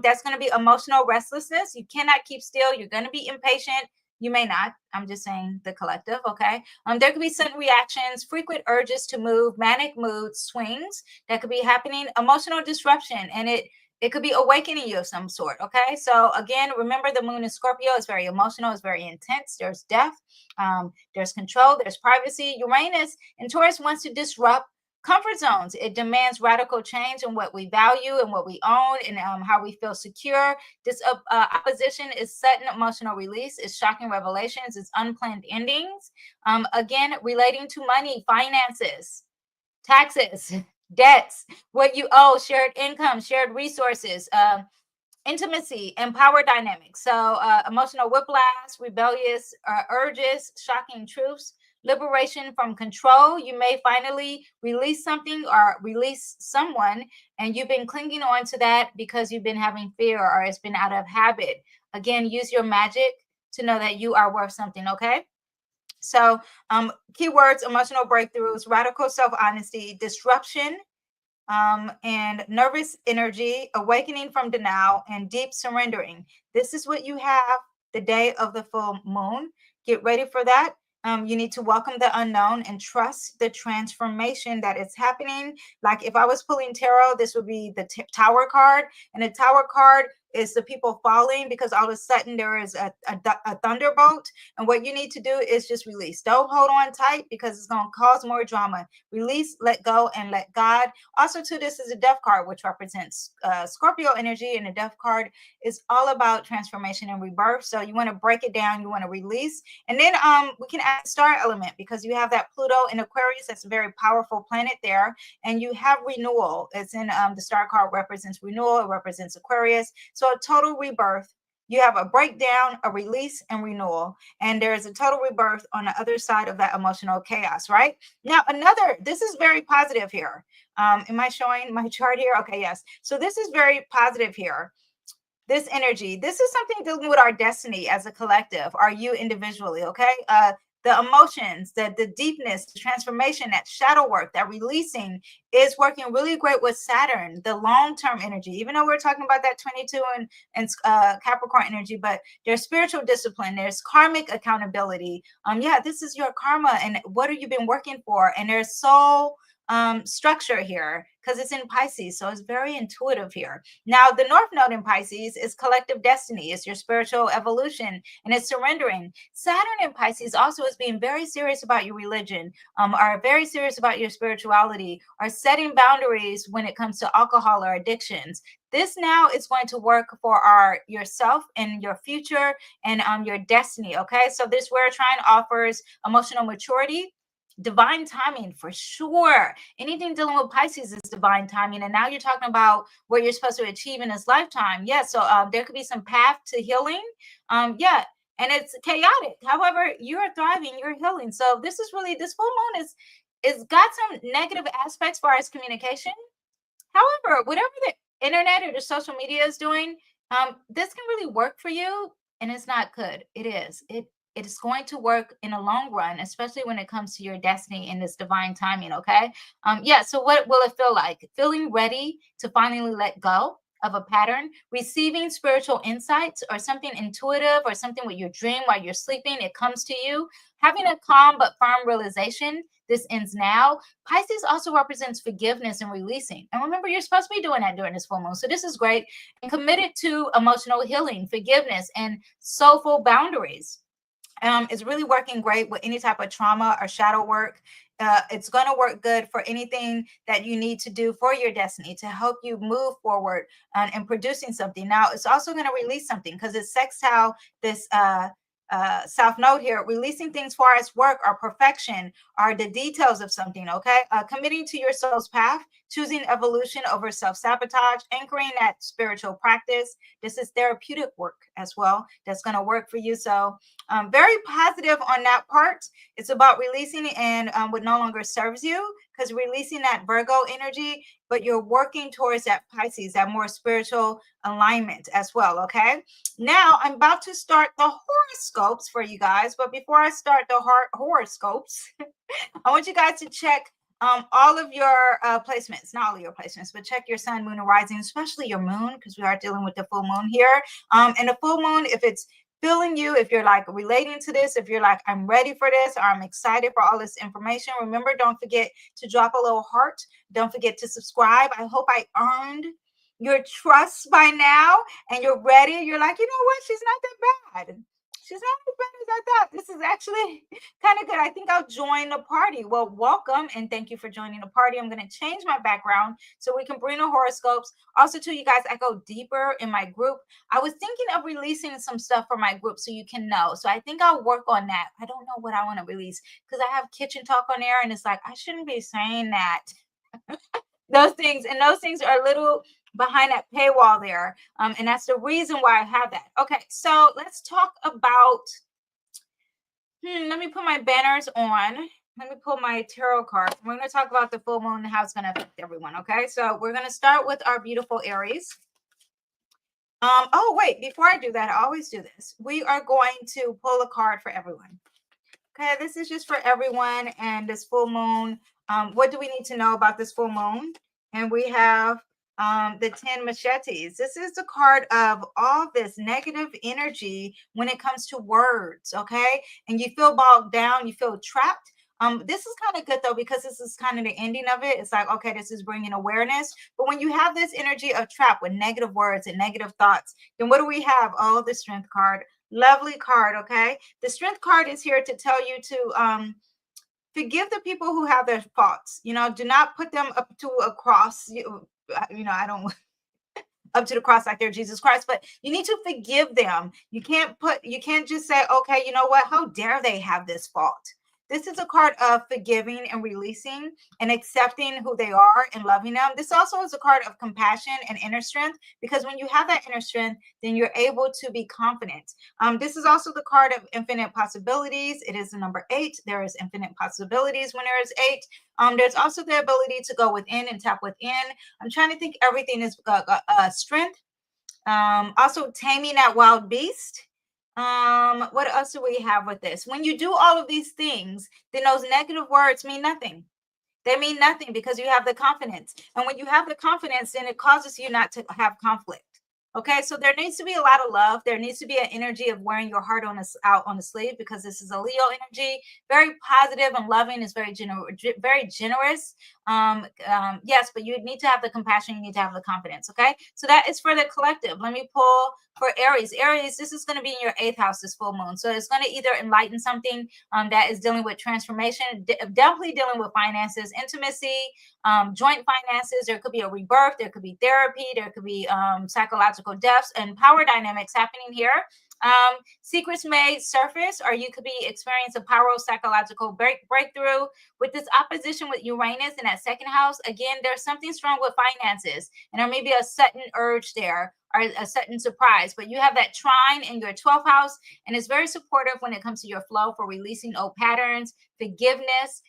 That's going to be emotional restlessness. You cannot keep still. You're going to be impatient. You may not. I'm just saying the collective. Okay. There could be sudden reactions, frequent urges to move, manic mood swings that could be happening, emotional disruption, and it could be awakening you of some sort. Okay. So again, remember the moon in Scorpio is very emotional, it's very intense. There's death, there's control, there's privacy. Uranus in Taurus wants to disrupt comfort zones. It demands radical change in what we value and what we own and how we feel secure. This opposition is sudden emotional release, it's shocking revelations, it's unplanned endings. Again, relating to money, finances, taxes, debts, what you owe, shared income, shared resources, intimacy, and power dynamics. So emotional whiplash, rebellious urges, shocking truths, liberation from control. You may finally release something or release someone, and you've been clinging on to that because you've been having fear or it's been out of habit. Again, use your magic to know that you are worth something. Okay. So keywords: emotional breakthroughs, radical self-honesty, disruption, and nervous energy, awakening from denial, and deep surrendering. This is what you have the day of the full moon. Get ready for that. You need to welcome the unknown and trust the transformation that is happening. Like if I was pulling tarot, this would be the Tower card, and the Tower card is the people falling because all of a sudden there is a thunderbolt. And what you need to do is just release. Don't hold on tight because it's going to cause more drama. Release, let go, and let God. Also, too, this is a Death card, which represents Scorpio energy, and the Death card is all about transformation and rebirth. So you want to break it down. You want to release. And then we can add star element because you have that Pluto in Aquarius. That's a very powerful planet there. And you have renewal. It's in the star card represents renewal. It represents Aquarius. So a total rebirth. You have a breakdown, a release, and renewal. And there is a total rebirth on the other side of that emotional chaos, right? Now, this is very positive here. Am I showing my chart here? Okay, yes. So this is very positive here. This energy, this is something dealing with our destiny as a collective, or you individually, okay? The emotions, the deepness, the transformation, that shadow work, that releasing is working really great with Saturn, the long-term energy, even though we're talking about that 22 and Capricorn energy, but there's spiritual discipline, there's karmic accountability. Yeah, this is your karma and what have you been working for? And there's soul structure here because it's in Pisces. So it's very intuitive here. Now, the North Node in Pisces is collective destiny. It's your spiritual evolution and it's surrendering. Saturn in Pisces also is being very serious about your religion, are very serious about your spirituality, are setting boundaries when it comes to alcohol or addictions. This now is going to work for yourself and your future and your destiny. Okay, so this Wear Trine offers emotional maturity, divine timing for sure. Anything dealing with Pisces is divine timing, and now you're talking about what you're supposed to achieve in this lifetime. Yeah, so there could be some path to healing. Yeah, and it's chaotic. However, you're thriving, you're healing. So this is really, this full moon is got some negative aspects as far as communication. However, whatever the internet or the social media is doing, this can really work for you, and it's not good. It is. It is going to work in a long run, especially when it comes to your destiny and this divine timing. Okay. Yeah. So what will it feel like? Feeling ready to finally let go of a pattern, receiving spiritual insights or something intuitive or something with your dream while you're sleeping. It comes to you, having a calm but firm realization. This ends now. Pisces also represents forgiveness and releasing. And remember, you're supposed to be doing that during this full moon. So this is great. And committed to emotional healing, forgiveness, and soulful boundaries. It's really working great with any type of trauma or shadow work. It's going to work good for anything that you need to do for your destiny to help you move forward and producing something. Now, it's also going to release something because it's sextile this South Node here, releasing things far as work or perfection are the details of something. Okay, committing to your soul's path, choosing evolution over self-sabotage, anchoring that spiritual practice. This is therapeutic work as well that's going to work for you. So very positive on that part. It's about releasing and what no longer serves you, because releasing that Virgo energy, but you're working towards that Pisces, that more spiritual alignment as well. Okay, now I'm about to start the horoscopes for you guys, but before I start the horoscopes, I want you guys to check all of your placements, not all of your placements, but check your sun, moon, and rising, especially your moon, because we are dealing with the full moon here. And the full moon, if it's feeling you, if you're like relating to this, if you're like, I'm ready for this, or I'm excited for all this information, remember, don't forget to drop a little heart. Don't forget to subscribe. I hope I earned your trust by now and you're ready. You're like, you know what? She's not that bad. She's not as bad as I thought. This is actually kind of good. I think I'll join the party. Well, welcome and thank you for joining the party. I'm going to change my background so we can bring the horoscopes. Also, to you guys, I go deeper in my group. I was thinking of releasing some stuff for my group so you can know. So I think I'll work on that. I don't know what I want to release because I have kitchen talk on there and it's like, I shouldn't be saying that. Those things are a little behind that paywall there. And that's the reason why I have that. Okay, so let's talk about, let me put my banners on. Let me pull my tarot cards. We're going to talk about the full moon and how it's going to affect everyone. Okay, so we're going to start with our beautiful Aries. Oh, wait, before I do that, I always do this. We are going to pull a card for everyone. Okay, this is just for everyone and this full moon. What do we need to know about this full moon? And we have the 10 machetes. This is the card of all this negative energy when it comes to words, okay? And you feel bogged down, you feel trapped. This is kind of good though, because this is kind of the ending of it. It's like, okay, this is bringing awareness. But when you have this energy of trap with negative words and negative thoughts, then what do we have? Oh, the strength card. Lovely card, okay? The strength card is here to tell you to forgive the people who have their faults. You know, do not put them up to a cross. You know, I don't up to the cross like they're Jesus Christ, but you need to forgive them. You can't just say, okay, you know what? How dare they have this fault? This is a card of forgiving and releasing and accepting who they are and loving them. This also is a card of compassion and inner strength, because when you have that inner strength, then you're able to be confident. This is also the card of infinite possibilities. It is the number 8. There is infinite possibilities when there is 8. There's also the ability to go within and tap within. I'm trying to think everything is strength. Also taming that wild beast. What else do we have with this? When you do all of these things, then those negative words mean nothing. They mean nothing because you have the confidence. And when you have the confidence, then it causes you not to have conflict. Okay, so there needs to be a lot of love. There needs to be an energy of wearing your heart out on the sleeve, because this is a Leo energy. Very positive and loving. Is very generous. Yes, but you need to have the compassion, you need to have the confidence. Okay, so that is for the collective. Let me pull for Aries. Aries, this is going to be in your 8th house, this full moon. So it's going to either enlighten something that is dealing with transformation, definitely dealing with finances, intimacy, joint finances. There could be a rebirth, there could be therapy, there could be psychological depths and power dynamics happening here. Secrets may surface, or you could be experiencing a powerful psychological breakthrough. With this opposition with Uranus in that 2nd house, again, there's something strong with finances, and there may be a sudden urge there or a sudden surprise. But you have that trine in your 12th house, and it's very supportive when it comes to your flow for releasing old patterns, forgiveness.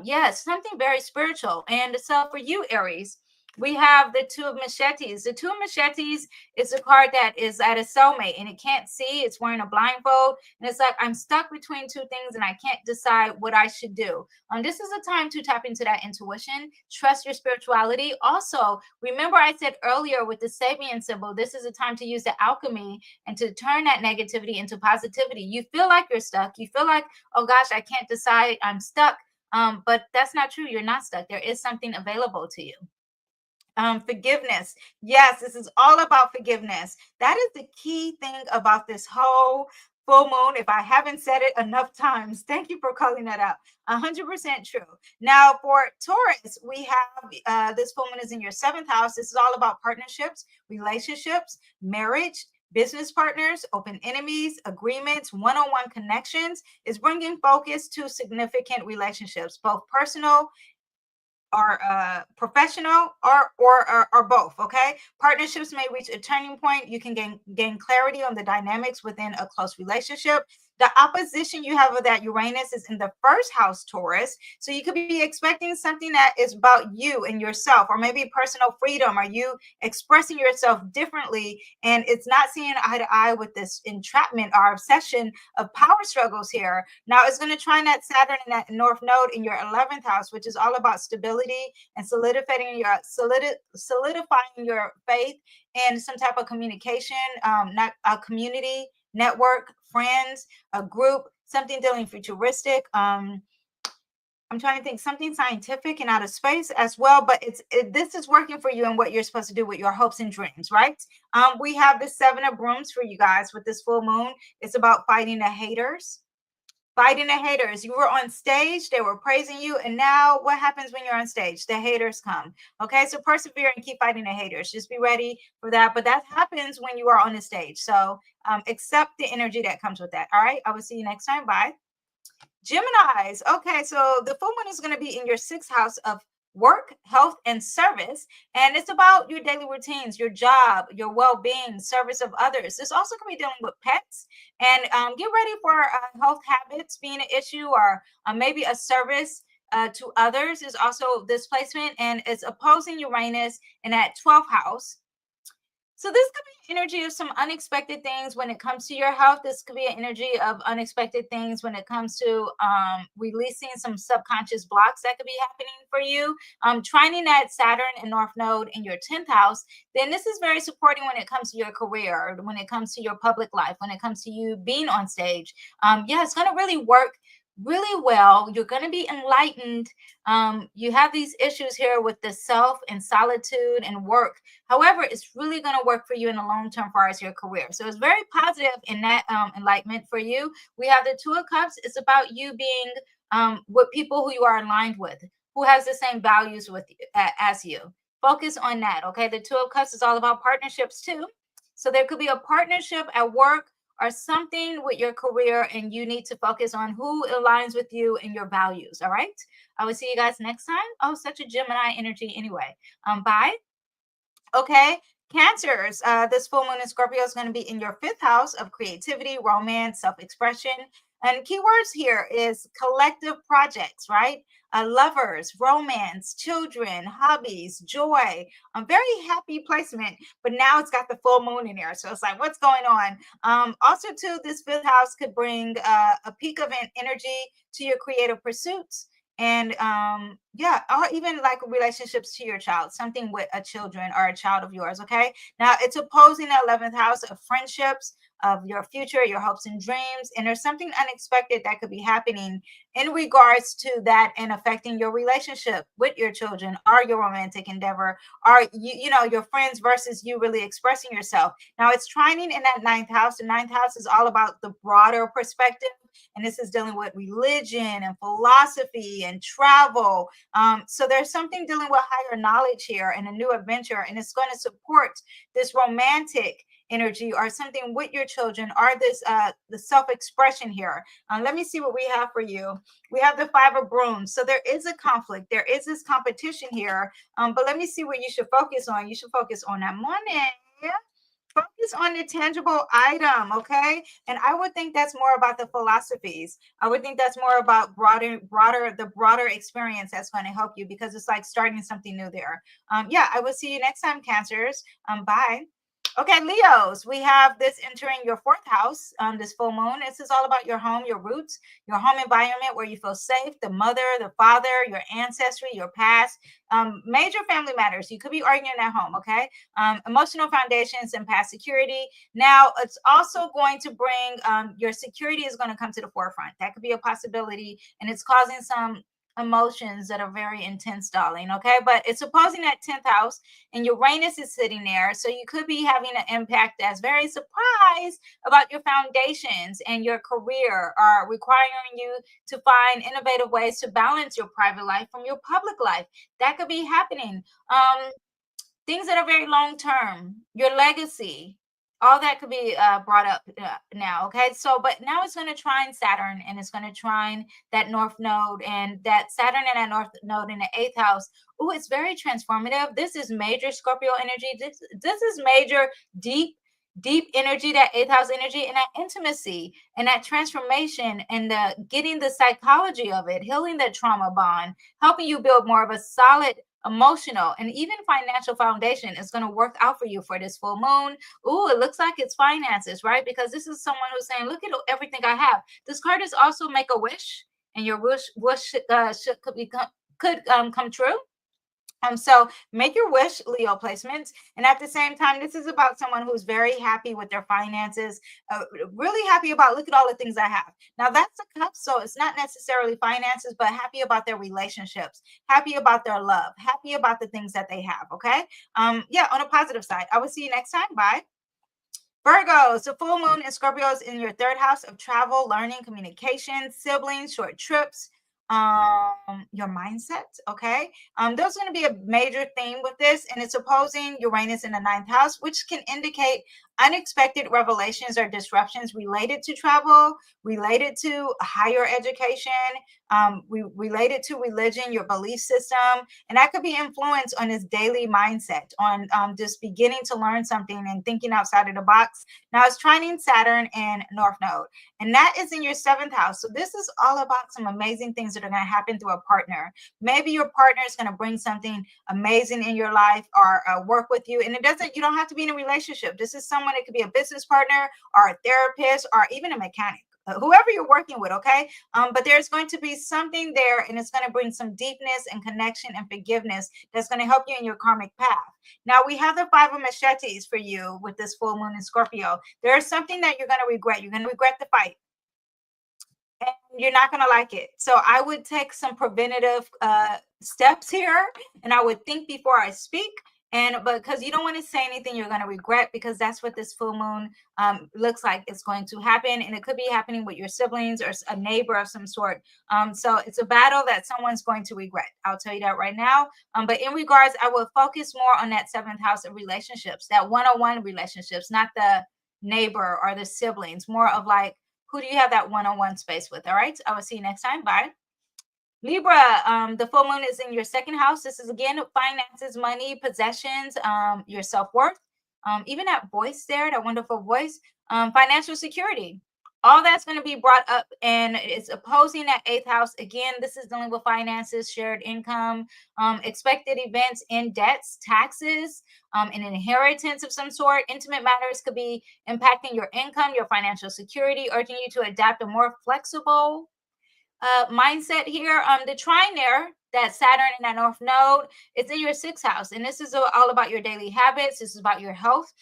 Yes, something very spiritual. And so for you, Aries, we have the 2 of machetes. The 2 of machetes is a card that is at a soulmate and it can't see. It's wearing a blindfold. And it's like, I'm stuck between 2 things and I can't decide what I should do. This is a time to tap into that intuition. Trust your spirituality. Also, remember I said earlier with the Sabian symbol, this is a time to use the alchemy and to turn that negativity into positivity. You feel like you're stuck. You feel like, oh gosh, I can't decide. I'm stuck. But that's not true. You're not stuck. There is something available to you. Forgiveness. Yes, this is all about forgiveness. That is the key thing about this whole full moon. If I haven't said it enough times, thank you for calling that out. 100% true. Now for Taurus, we have this full moon is in your 7th house. This is all about partnerships, relationships, marriage, business partners, open enemies, agreements, one-on-one connections. Is bringing focus to significant relationships, both personal or professional or both. Okay, partnerships may reach a turning point. You can gain clarity on the dynamics within a close relationship. The opposition you have of that Uranus is in the 1st house, Taurus. So you could be expecting something that is about you and yourself, or maybe personal freedom, or you expressing yourself differently, and it's not seeing eye to eye with this entrapment or obsession of power struggles here. Now it's going to trine that Saturn in that North Node in your 11th house, which is all about stability and solidifying your faith in some type of communication, not a community, network, friends, a group, something dealing futuristic. I'm trying to think something scientific and out of space as well, but this is working for you and what you're supposed to do with your hopes and dreams, right? We have the 7 of brooms for you guys with this full moon. It's about fighting the haters. Fighting the haters. You were on stage, they were praising you, and now what happens when you're on stage? The haters come. Okay, so persevere and keep fighting the haters. Just be ready for that. But that happens when you are on the stage. So accept the energy that comes with that. All right, I will see you next time. Bye. Geminis. Okay, so the full moon is going to be in your 6th house of work, health, and service. And it's about your daily routines, your job, your well-being, service of others. This also can be dealing with pets. And get ready for health habits being an issue, or maybe a service to others is also this placement. And it's opposing Uranus in that 12th house. So this could be an energy of some unexpected things when it comes to your health. This could be an energy of unexpected things when it comes to releasing some subconscious blocks that could be happening for you. Trining that Saturn and North Node in your 10th house, then this is very supporting when it comes to your career, when it comes to your public life, when it comes to you being on stage. Yeah, it's going to really work really well. You're going to be enlightened. You have these issues here with the self and solitude and work. However, it's really going to work for you in the long term far as your career. So it's very positive in that enlightenment for you. We have the 2 of Cups. It's about you being with people who you are aligned with, who has the same values with you, as you. Focus on that. Okay, the 2 of Cups is all about partnerships too. So there could be a partnership at work or something with your career, and you need to focus on who aligns with you and your values. All right, I will see you guys next time. Oh, such a Gemini energy anyway. Bye. Okay, Cancers, this full moon in Scorpio is going to be in your 5th house of creativity, romance, self-expression. And keywords here is collective projects, right? Lovers, romance, children, hobbies, joy. A very happy placement, but now it's got the full moon in there. So it's like, what's going on? Also, too, this 5th house could bring a peak of an energy to your creative pursuits. And yeah, or even like relationships to your child, something with a children or a child of yours. Okay, now it's opposing the 11th house of friendships, of your future, your hopes and dreams, and there's something unexpected that could be happening in regards to that and affecting your relationship with your children or your romantic endeavor, or you know, your friends versus you really expressing yourself. Now it's trining in that ninth house. The ninth house is all about the broader perspective, and this is dealing with religion and philosophy and travel. So there's something dealing with higher knowledge here and a new adventure, and it's going to support this romantic energy or something with your children, or this the self-expression here. Let me see what we have for you. We have the 5 of brooms. So there is a conflict, there is this competition here, but let me see what you should focus on. You should focus on that money. Focus on the tangible item, okay? And I would think that's more about the philosophies. I would think that's more about the broader experience that's going to help you, because it's like starting something new there. Yeah, I will see you next time, Cancers. Bye. Okay, Leos, we have this entering your 4th house, this full moon. This is all about your home, your roots, your home environment where you feel safe, the mother, the father, your ancestry, your past, major family matters. You could be arguing at home, okay? Emotional foundations and past security. Now, it's also going to bring your security is going to come to the forefront. That could be a possibility, and it's causing some emotions that are very intense, darling, okay? But it's opposing that 10th house, and Uranus is sitting there, so you could be having an impact that's very surprised about your foundations and your career, or requiring you to find innovative ways to balance your private life from your public life. That could be happening. Things that are very long term, your legacy, all that could be brought up now. Okay, so but now it's going to trine Saturn, and it's going to trine that north node, and that Saturn and that north node in the 8th house. Oh, it's very transformative. This is major Scorpio energy. This is major deep energy, that 8th house energy, and that intimacy and that transformation, and the getting the psychology of it, healing the trauma bond, helping you build more of a solid emotional and even financial foundation is going to work out for you for this full moon. Ooh, it looks like it's finances, right? Because this is someone who's saying, look at everything I have. This card is also make a wish, and your wish could come true. So make your wish, Leo placements. And at the same time, this is about someone who's very happy with their finances, really happy about, look at all the things I have. Now that's a cup, so it's not necessarily finances, but happy about their relationships, happy about their love, happy about the things that they have, okay? Yeah, on a positive side. I will see you next time. Bye. Virgo, so full moon in Scorpio is in your 3rd house of travel, learning, communication, siblings, short trips, your mindset. Okay, there's going to be a major theme with this, and it's opposing Uranus in the 9th house, which can indicate unexpected revelations or disruptions related to travel, related to higher education, related to religion, your belief system, and that could be influence on his daily mindset, on just beginning to learn something and thinking outside of the box. Now it's trining Saturn and North Node, and that is in your 7th house. So this is all about some amazing things that are going to happen through a partner. Maybe your partner is going to bring something amazing in your life, or work with you. And you don't have to be in a relationship. This is someone, it could be a business partner or a therapist or even a mechanic, whoever you're working with, okay? But there's going to be something there, and it's going to bring some deepness and connection and forgiveness that's going to help you in your karmic path. Now we have the 5 of machetes for you with this full moon in Scorpio. There's something that you're going to regret. You're going to regret the fight, and you're not going to like it. So I would take some preventative steps here, and I would think before I speak. But because you don't want to say anything you're going to regret, because that's what this full moon looks like it's going to happen. And it could be happening with your siblings or a neighbor of some sort. So it's a battle that someone's going to regret. I'll tell you that right now. But in regards, I will focus more on that 7th house of relationships, that one-on-one relationships, not the neighbor or the siblings, more of like, who do you have that one-on-one space with? All right. I will see you next time. Bye. Libra, the full moon is in your 2nd house. This is again finances, money, possessions, your self-worth, even that voice there, that wonderful voice, financial security. All that's going to be brought up, and it's opposing that 8th house. Again, this is dealing with finances, shared income, expected events in debts, taxes, an inheritance of some sort. Intimate matters could be impacting your income, your financial security, urging you to adapt a more flexible mindset here. The trine there, that Saturn and that North Node, it's in your 6th house. And this is all about your daily habits. This is about your health.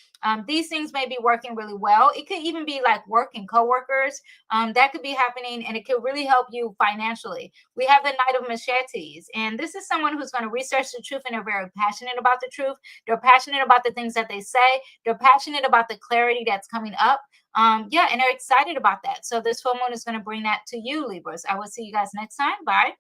These things may be working really well. It could even be like work and coworkers. That could be happening, and it could really help you financially. We have the Knight of Machetes, and this is someone who's going to research the truth, and they're very passionate about the truth. They're passionate about the things that they say. They're passionate about the clarity that's coming up. Yeah, and they're excited about that. So this full moon is going to bring that to you, Libras. I will see you guys next time. Bye.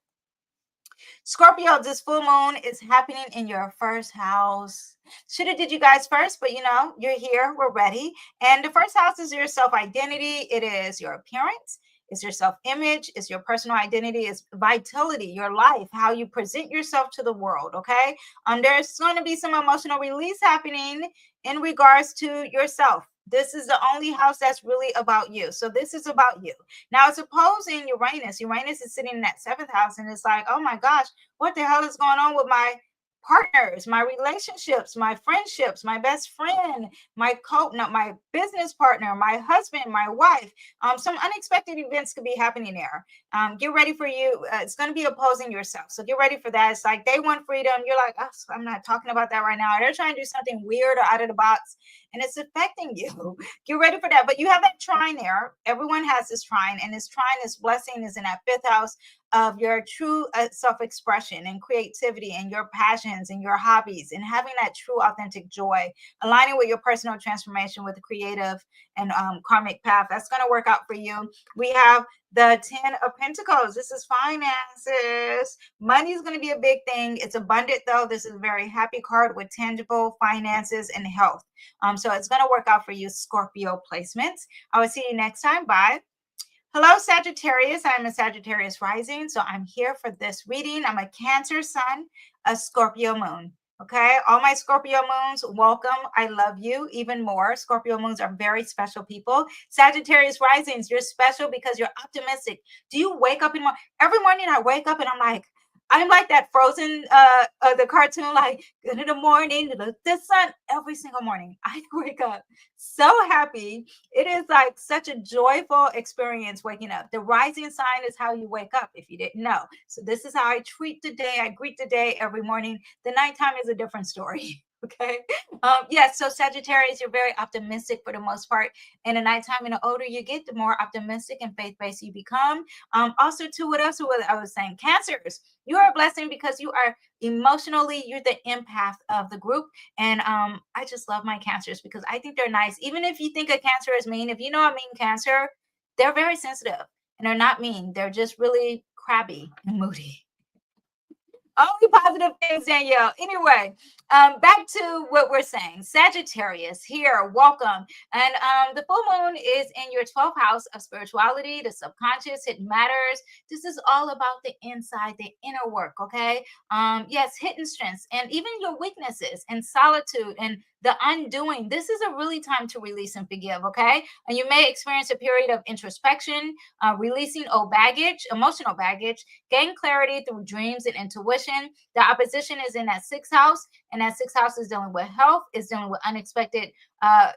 Scorpio, this full moon is happening in your 1st house. Should have did you guys first, but you're here, we're ready. And the 1st house is your self-identity. It is your appearance. It's your self-image. It's your personal identity. It's vitality, your life, how you present yourself to the world, okay? There's going to be some emotional release happening in regards to yourself. This is the only house that's really about you. So this is about you. Now it's opposing Uranus. Uranus is sitting in that 7th house, and it's like, oh my gosh, what the hell is going on with my partners, my relationships, my friendships, my best friend, my business partner, my husband, my wife. Some unexpected events could be happening there. Get ready for you. It's going to be opposing yourself. So get ready for that. It's like day one freedom. You're like, oh, I'm not talking about that right now. They're trying to do something weird or out of the box, and it's affecting you. Get ready for that. But you have that trine there. Everyone has this trine, and this trine, this blessing is in that 5th house of your true self-expression and creativity and your passions and your hobbies and having that true authentic joy, aligning with your personal transformation with the creative and karmic path. That's going to work out for you. We have the 10 of Pentacles. This is finances. Money is going to be a big thing. It's abundant though. This is a very happy card with tangible finances and health. So it's going to work out for you, Scorpio placements. I will see you next time. Bye. Hello, Sagittarius. I'm a Sagittarius rising, so I'm here for this reading. I'm a Cancer sun, a Scorpio moon. Okay, all my Scorpio moons, welcome. I love you even more. Scorpio moons are very special people. Sagittarius risings, you're special because you're optimistic. Do you wake up every morning I wake up and I'm like that Frozen, the cartoon, like good in the morning, the sun, every single morning. I wake up so happy. It is like such a joyful experience waking up. The rising sign is how you wake up, if you didn't know. So this is how I treat the day. I greet the day every morning. The nighttime is a different story. Okay. Yes. So Sagittarius, you're very optimistic for the most part. In the nighttime, and the older you get, the more optimistic and faith-based you become. Also, too, what else I was saying? Cancers, you are a blessing because you are emotionally, you're the empath of the group. And I just love my Cancers because I think they're nice. Even if you think a Cancer is mean, if you know a mean Cancer, they're very sensitive and they're not mean. They're just really crabby and moody. Only positive things, Danielle. Anyway, back to what we're saying. Sagittarius here, welcome. And the full moon is in your 12th house of spirituality, the subconscious, hidden matters. This is all about the inside, the inner work, okay? Yes, hidden strengths and even your weaknesses and solitude and the undoing. This is a really time to release and forgive, okay? And you may experience a period of introspection, releasing old baggage, emotional baggage, gain clarity through dreams and intuition. The opposition is in that 6th house, and that 6th house is dealing with health, is dealing with unexpected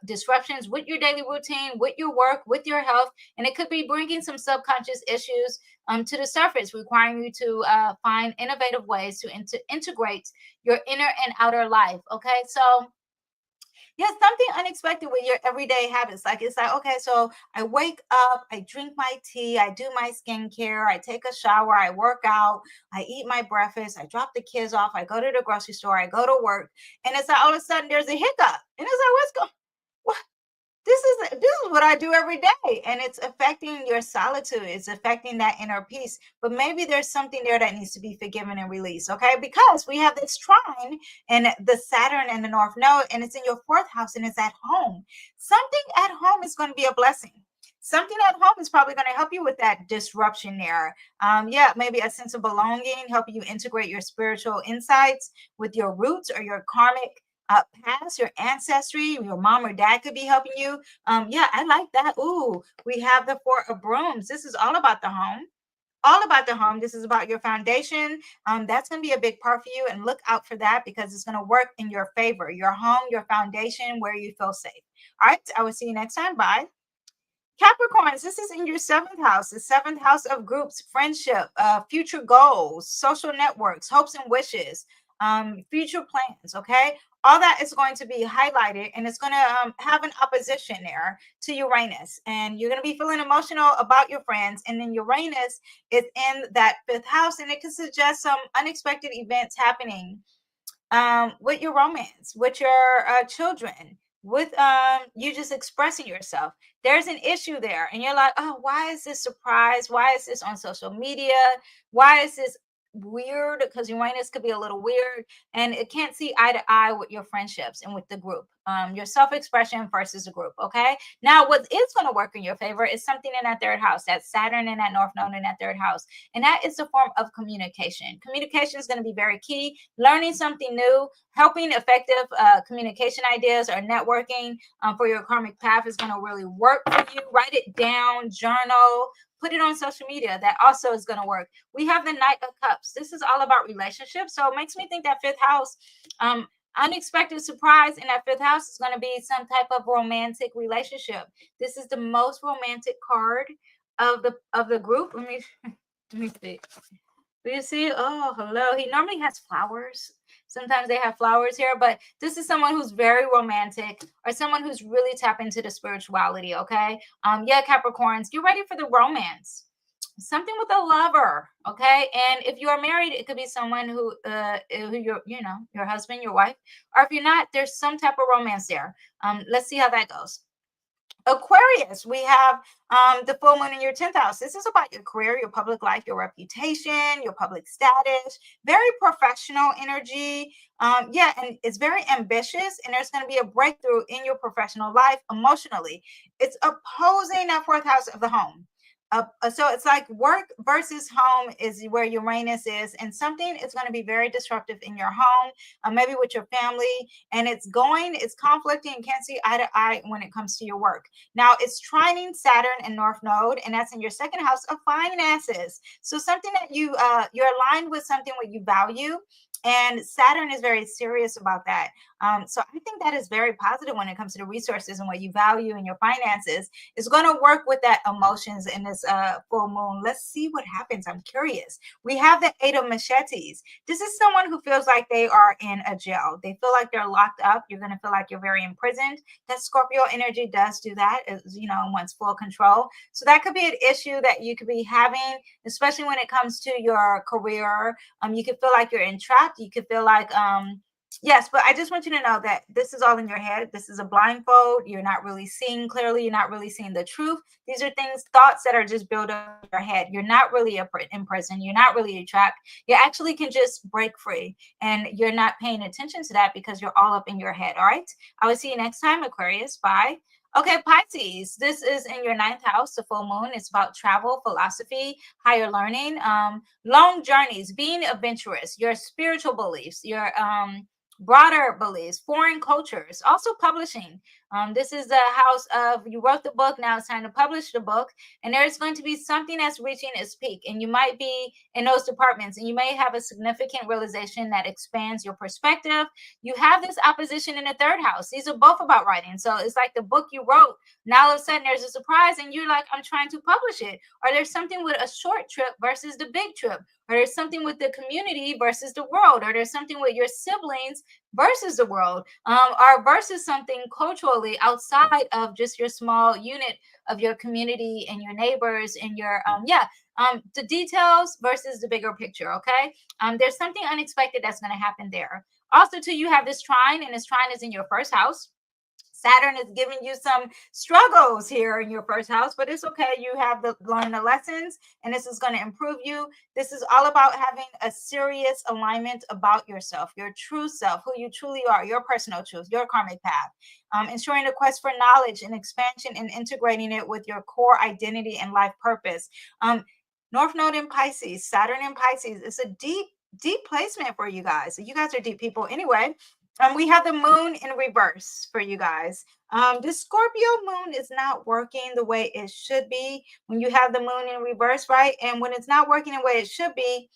disruptions with your daily routine, with your work, with your health, and it could be bringing some subconscious issues to the surface, requiring you to find innovative ways to integrate your inner and outer life, okay? So yeah, something unexpected with your everyday habits. It's like, okay, so I wake up, I drink my tea, I do my skincare, I take a shower, I work out, I eat my breakfast, I drop the kids off, I go to the grocery store, I go to work, and it's like all of a sudden there's a hiccup. And it's like, what's going what? This is what I do every day, and it's affecting your solitude. It's affecting that inner peace. But maybe there's something there that needs to be forgiven and released, okay? Because we have this trine and the Saturn and the North Node, and it's in your 4th house, and it's at home. Something at home is going to be a blessing. Something at home is probably going to help you with that disruption there. Yeah, maybe a sense of belonging, helping you integrate your spiritual insights with your roots or your karmic past, your ancestry. Your mom or dad could be helping you. Yeah, I like that. Ooh, we have the 4 of Brooms. This is all about the home. All about the home. This is about your foundation. That's going to be a big part for you, and look out for that because it's going to work in your favor. Your home, your foundation, where you feel safe. All right, I will see you next time. Bye. Capricorns, this is in your 7th house, the 7th house of groups, friendship, future goals, social networks, hopes and wishes, future plans, okay? All that is going to be highlighted, and it's going to have an opposition there to Uranus, and you're going to be feeling emotional about your friends, and then Uranus is in that 5th house, and it can suggest some unexpected events happening with your romance, with your children, with you just expressing yourself. There's an issue there, and you're like, oh, why is this surprise? Why is this on social media? Why is this weird? Because Uranus could be a little weird, and it can't see eye to eye with your friendships and with the group. Your self-expression versus the group. Okay. Now, what is going to work in your favor is something in that 3rd house. That's Saturn in that North Node in that 3rd house, and that is the form of communication. Communication is going to be very key. Learning something new, helping effective communication ideas or networking for your karmic path is going to really work for you. Write it down, journal, put it on social media. That also is going to work. We have the Knight of Cups. This is all about relationships. So it makes me think that 5th house, unexpected surprise in that 5th house is going to be some type of romantic relationship. This is the most romantic card of the group. Let me see. Do you see? Oh, hello. He normally has flowers. Sometimes they have flowers here, but this is someone who's very romantic or someone who's really tapped into the spirituality. Okay. Yeah, Capricorns, you ready for the romance? Something with a lover. Okay. And if you are married, it could be someone who your husband, your wife, or if you're not, there's some type of romance there. Let's see how that goes. Aquarius, we have the full moon in your 10th house. This is about your career, your public life, your reputation, your public status, very professional energy. Yeah, and it's very ambitious, and there's going to be a breakthrough in your professional life emotionally. It's opposing that 4th house of the home. So it's like work versus home is where Uranus is, and something is going to be very disruptive in your home, maybe with your family, and it's conflicting and can't see eye to eye when it comes to your work. Now it's trining Saturn and North Node, and that's in your 2nd house of finances. So something that you're aligned with, something what you value, and Saturn is very serious about that. So I think that is very positive when it comes to the resources and what you value in your finances. It's going to work with that emotions in this full moon. Let's see what happens. I'm curious. We have the 8 of Machetes. This is someone who feels like they are in a jail. They feel like they're locked up. You're going to feel like you're very imprisoned. That Scorpio energy does do that, wants full control. So that could be an issue that you could be having, especially when it comes to your career. You could feel like you're entrapped. You could feel like yes, but I just want you to know that this is all in your head. This is a blindfold. You're not really seeing clearly. You're not really seeing the truth. These are thoughts that are just built up in your head. You're not really in prison. You're not really trapped. You actually can just break free, and you're not paying attention to that because you're all up in your head. All right. I will see you next time, Aquarius. Bye. Okay, Pisces, this is in your 9th house, the full moon. It's about travel, philosophy, higher learning, long journeys, being adventurous, your spiritual beliefs, your broader beliefs, foreign cultures, also publishing. This is the house of, you wrote the book, now it's time to publish the book, and there's going to be something that's reaching its peak, and you might be in those departments, and you may have a significant realization that expands your perspective. You have this opposition in the 3rd house. These are both about writing. So it's like the book you wrote, now all of a sudden there's a surprise, and you're like, I'm trying to publish it. Or there's something with a short trip versus the big trip. Or there's something with the community versus the world. Or there's something with your siblings versus the world, or versus something culturally outside of just your small unit of your community and your neighbors and your the details versus the bigger picture. Okay, there's something unexpected that's going to happen there. Also, too, you have this trine, and this trine is in your 1st house. Saturn is giving you some struggles here in your 1st house, but it's okay. You have learn the lessons, and this is going to improve you. This is all about having a serious alignment about yourself, your true self, who you truly are, your personal truth, your karmic path. Ensuring the quest for knowledge and expansion and integrating it with your core identity and life purpose. North Node in Pisces, Saturn in Pisces. It's a deep placement for you guys. So you guys are deep people anyway. We have the moon in reverse for you guys. This Scorpio moon is not working the way it should be when you have the moon in reverse, right? And when it's not working the way it should be,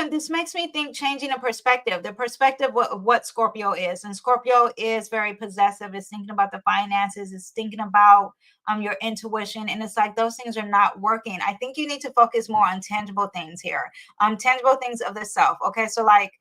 this makes me think changing the perspective of what Scorpio is. And Scorpio is very possessive. It's thinking about the finances. It's thinking about your intuition. And it's like those things are not working. I think you need to focus more on tangible things here, tangible things of the self. Okay. So like,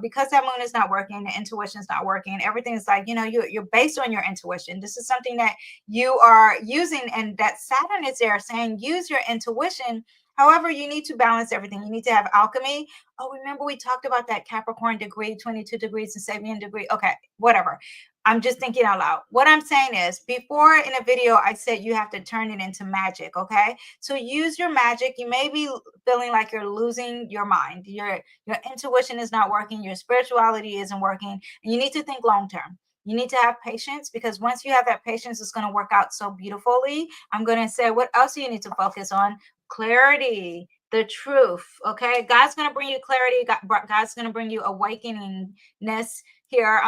because that moon is not working, the intuition is not working, everything is like, you know, you're based on your intuition. This is something that you are using, and that Saturn is there saying, use your intuition. However, you need to balance everything. You need to have alchemy. Oh, remember we talked about that Capricorn degree, 22 degrees, and Sabian degree. Okay, whatever. I'm just thinking out loud. What I'm saying is, before in a video, I said you have to turn it into magic, okay? So use your magic. You may be feeling like you're losing your mind. Your intuition is not working. Your spirituality isn't working. And you need to think long term. You need to have patience, because once you have that patience, it's going to work out so beautifully. I'm going to say, what else do you need to focus on? Clarity, the truth. Okay, God's going to bring you clarity. God's going to bring you awakeningness here.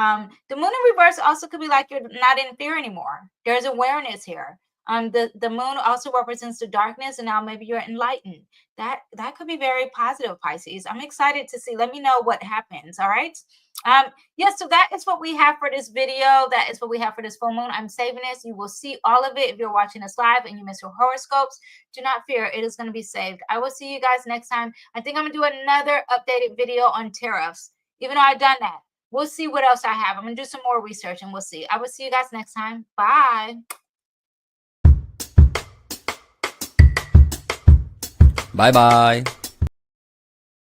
The moon in reverse also could be like you're not in fear anymore. There's awareness here. The moon also represents the darkness, and now maybe you're enlightened. That could be very positive, Pisces. I'm excited to see. Let me know what happens. All right. Yes, so that is what we have for this video. That is what we have for this full moon. I'm saving this. You will see all of it if you're watching us live and you miss your horoscopes. Do not fear. It is going to be saved. I will see you guys next time. I think I'm going to do another updated video on tariffs, even though I've done that. We'll see what else I have. I'm going to do some more research and we'll see. I will see you guys next time. Bye. Bye bye.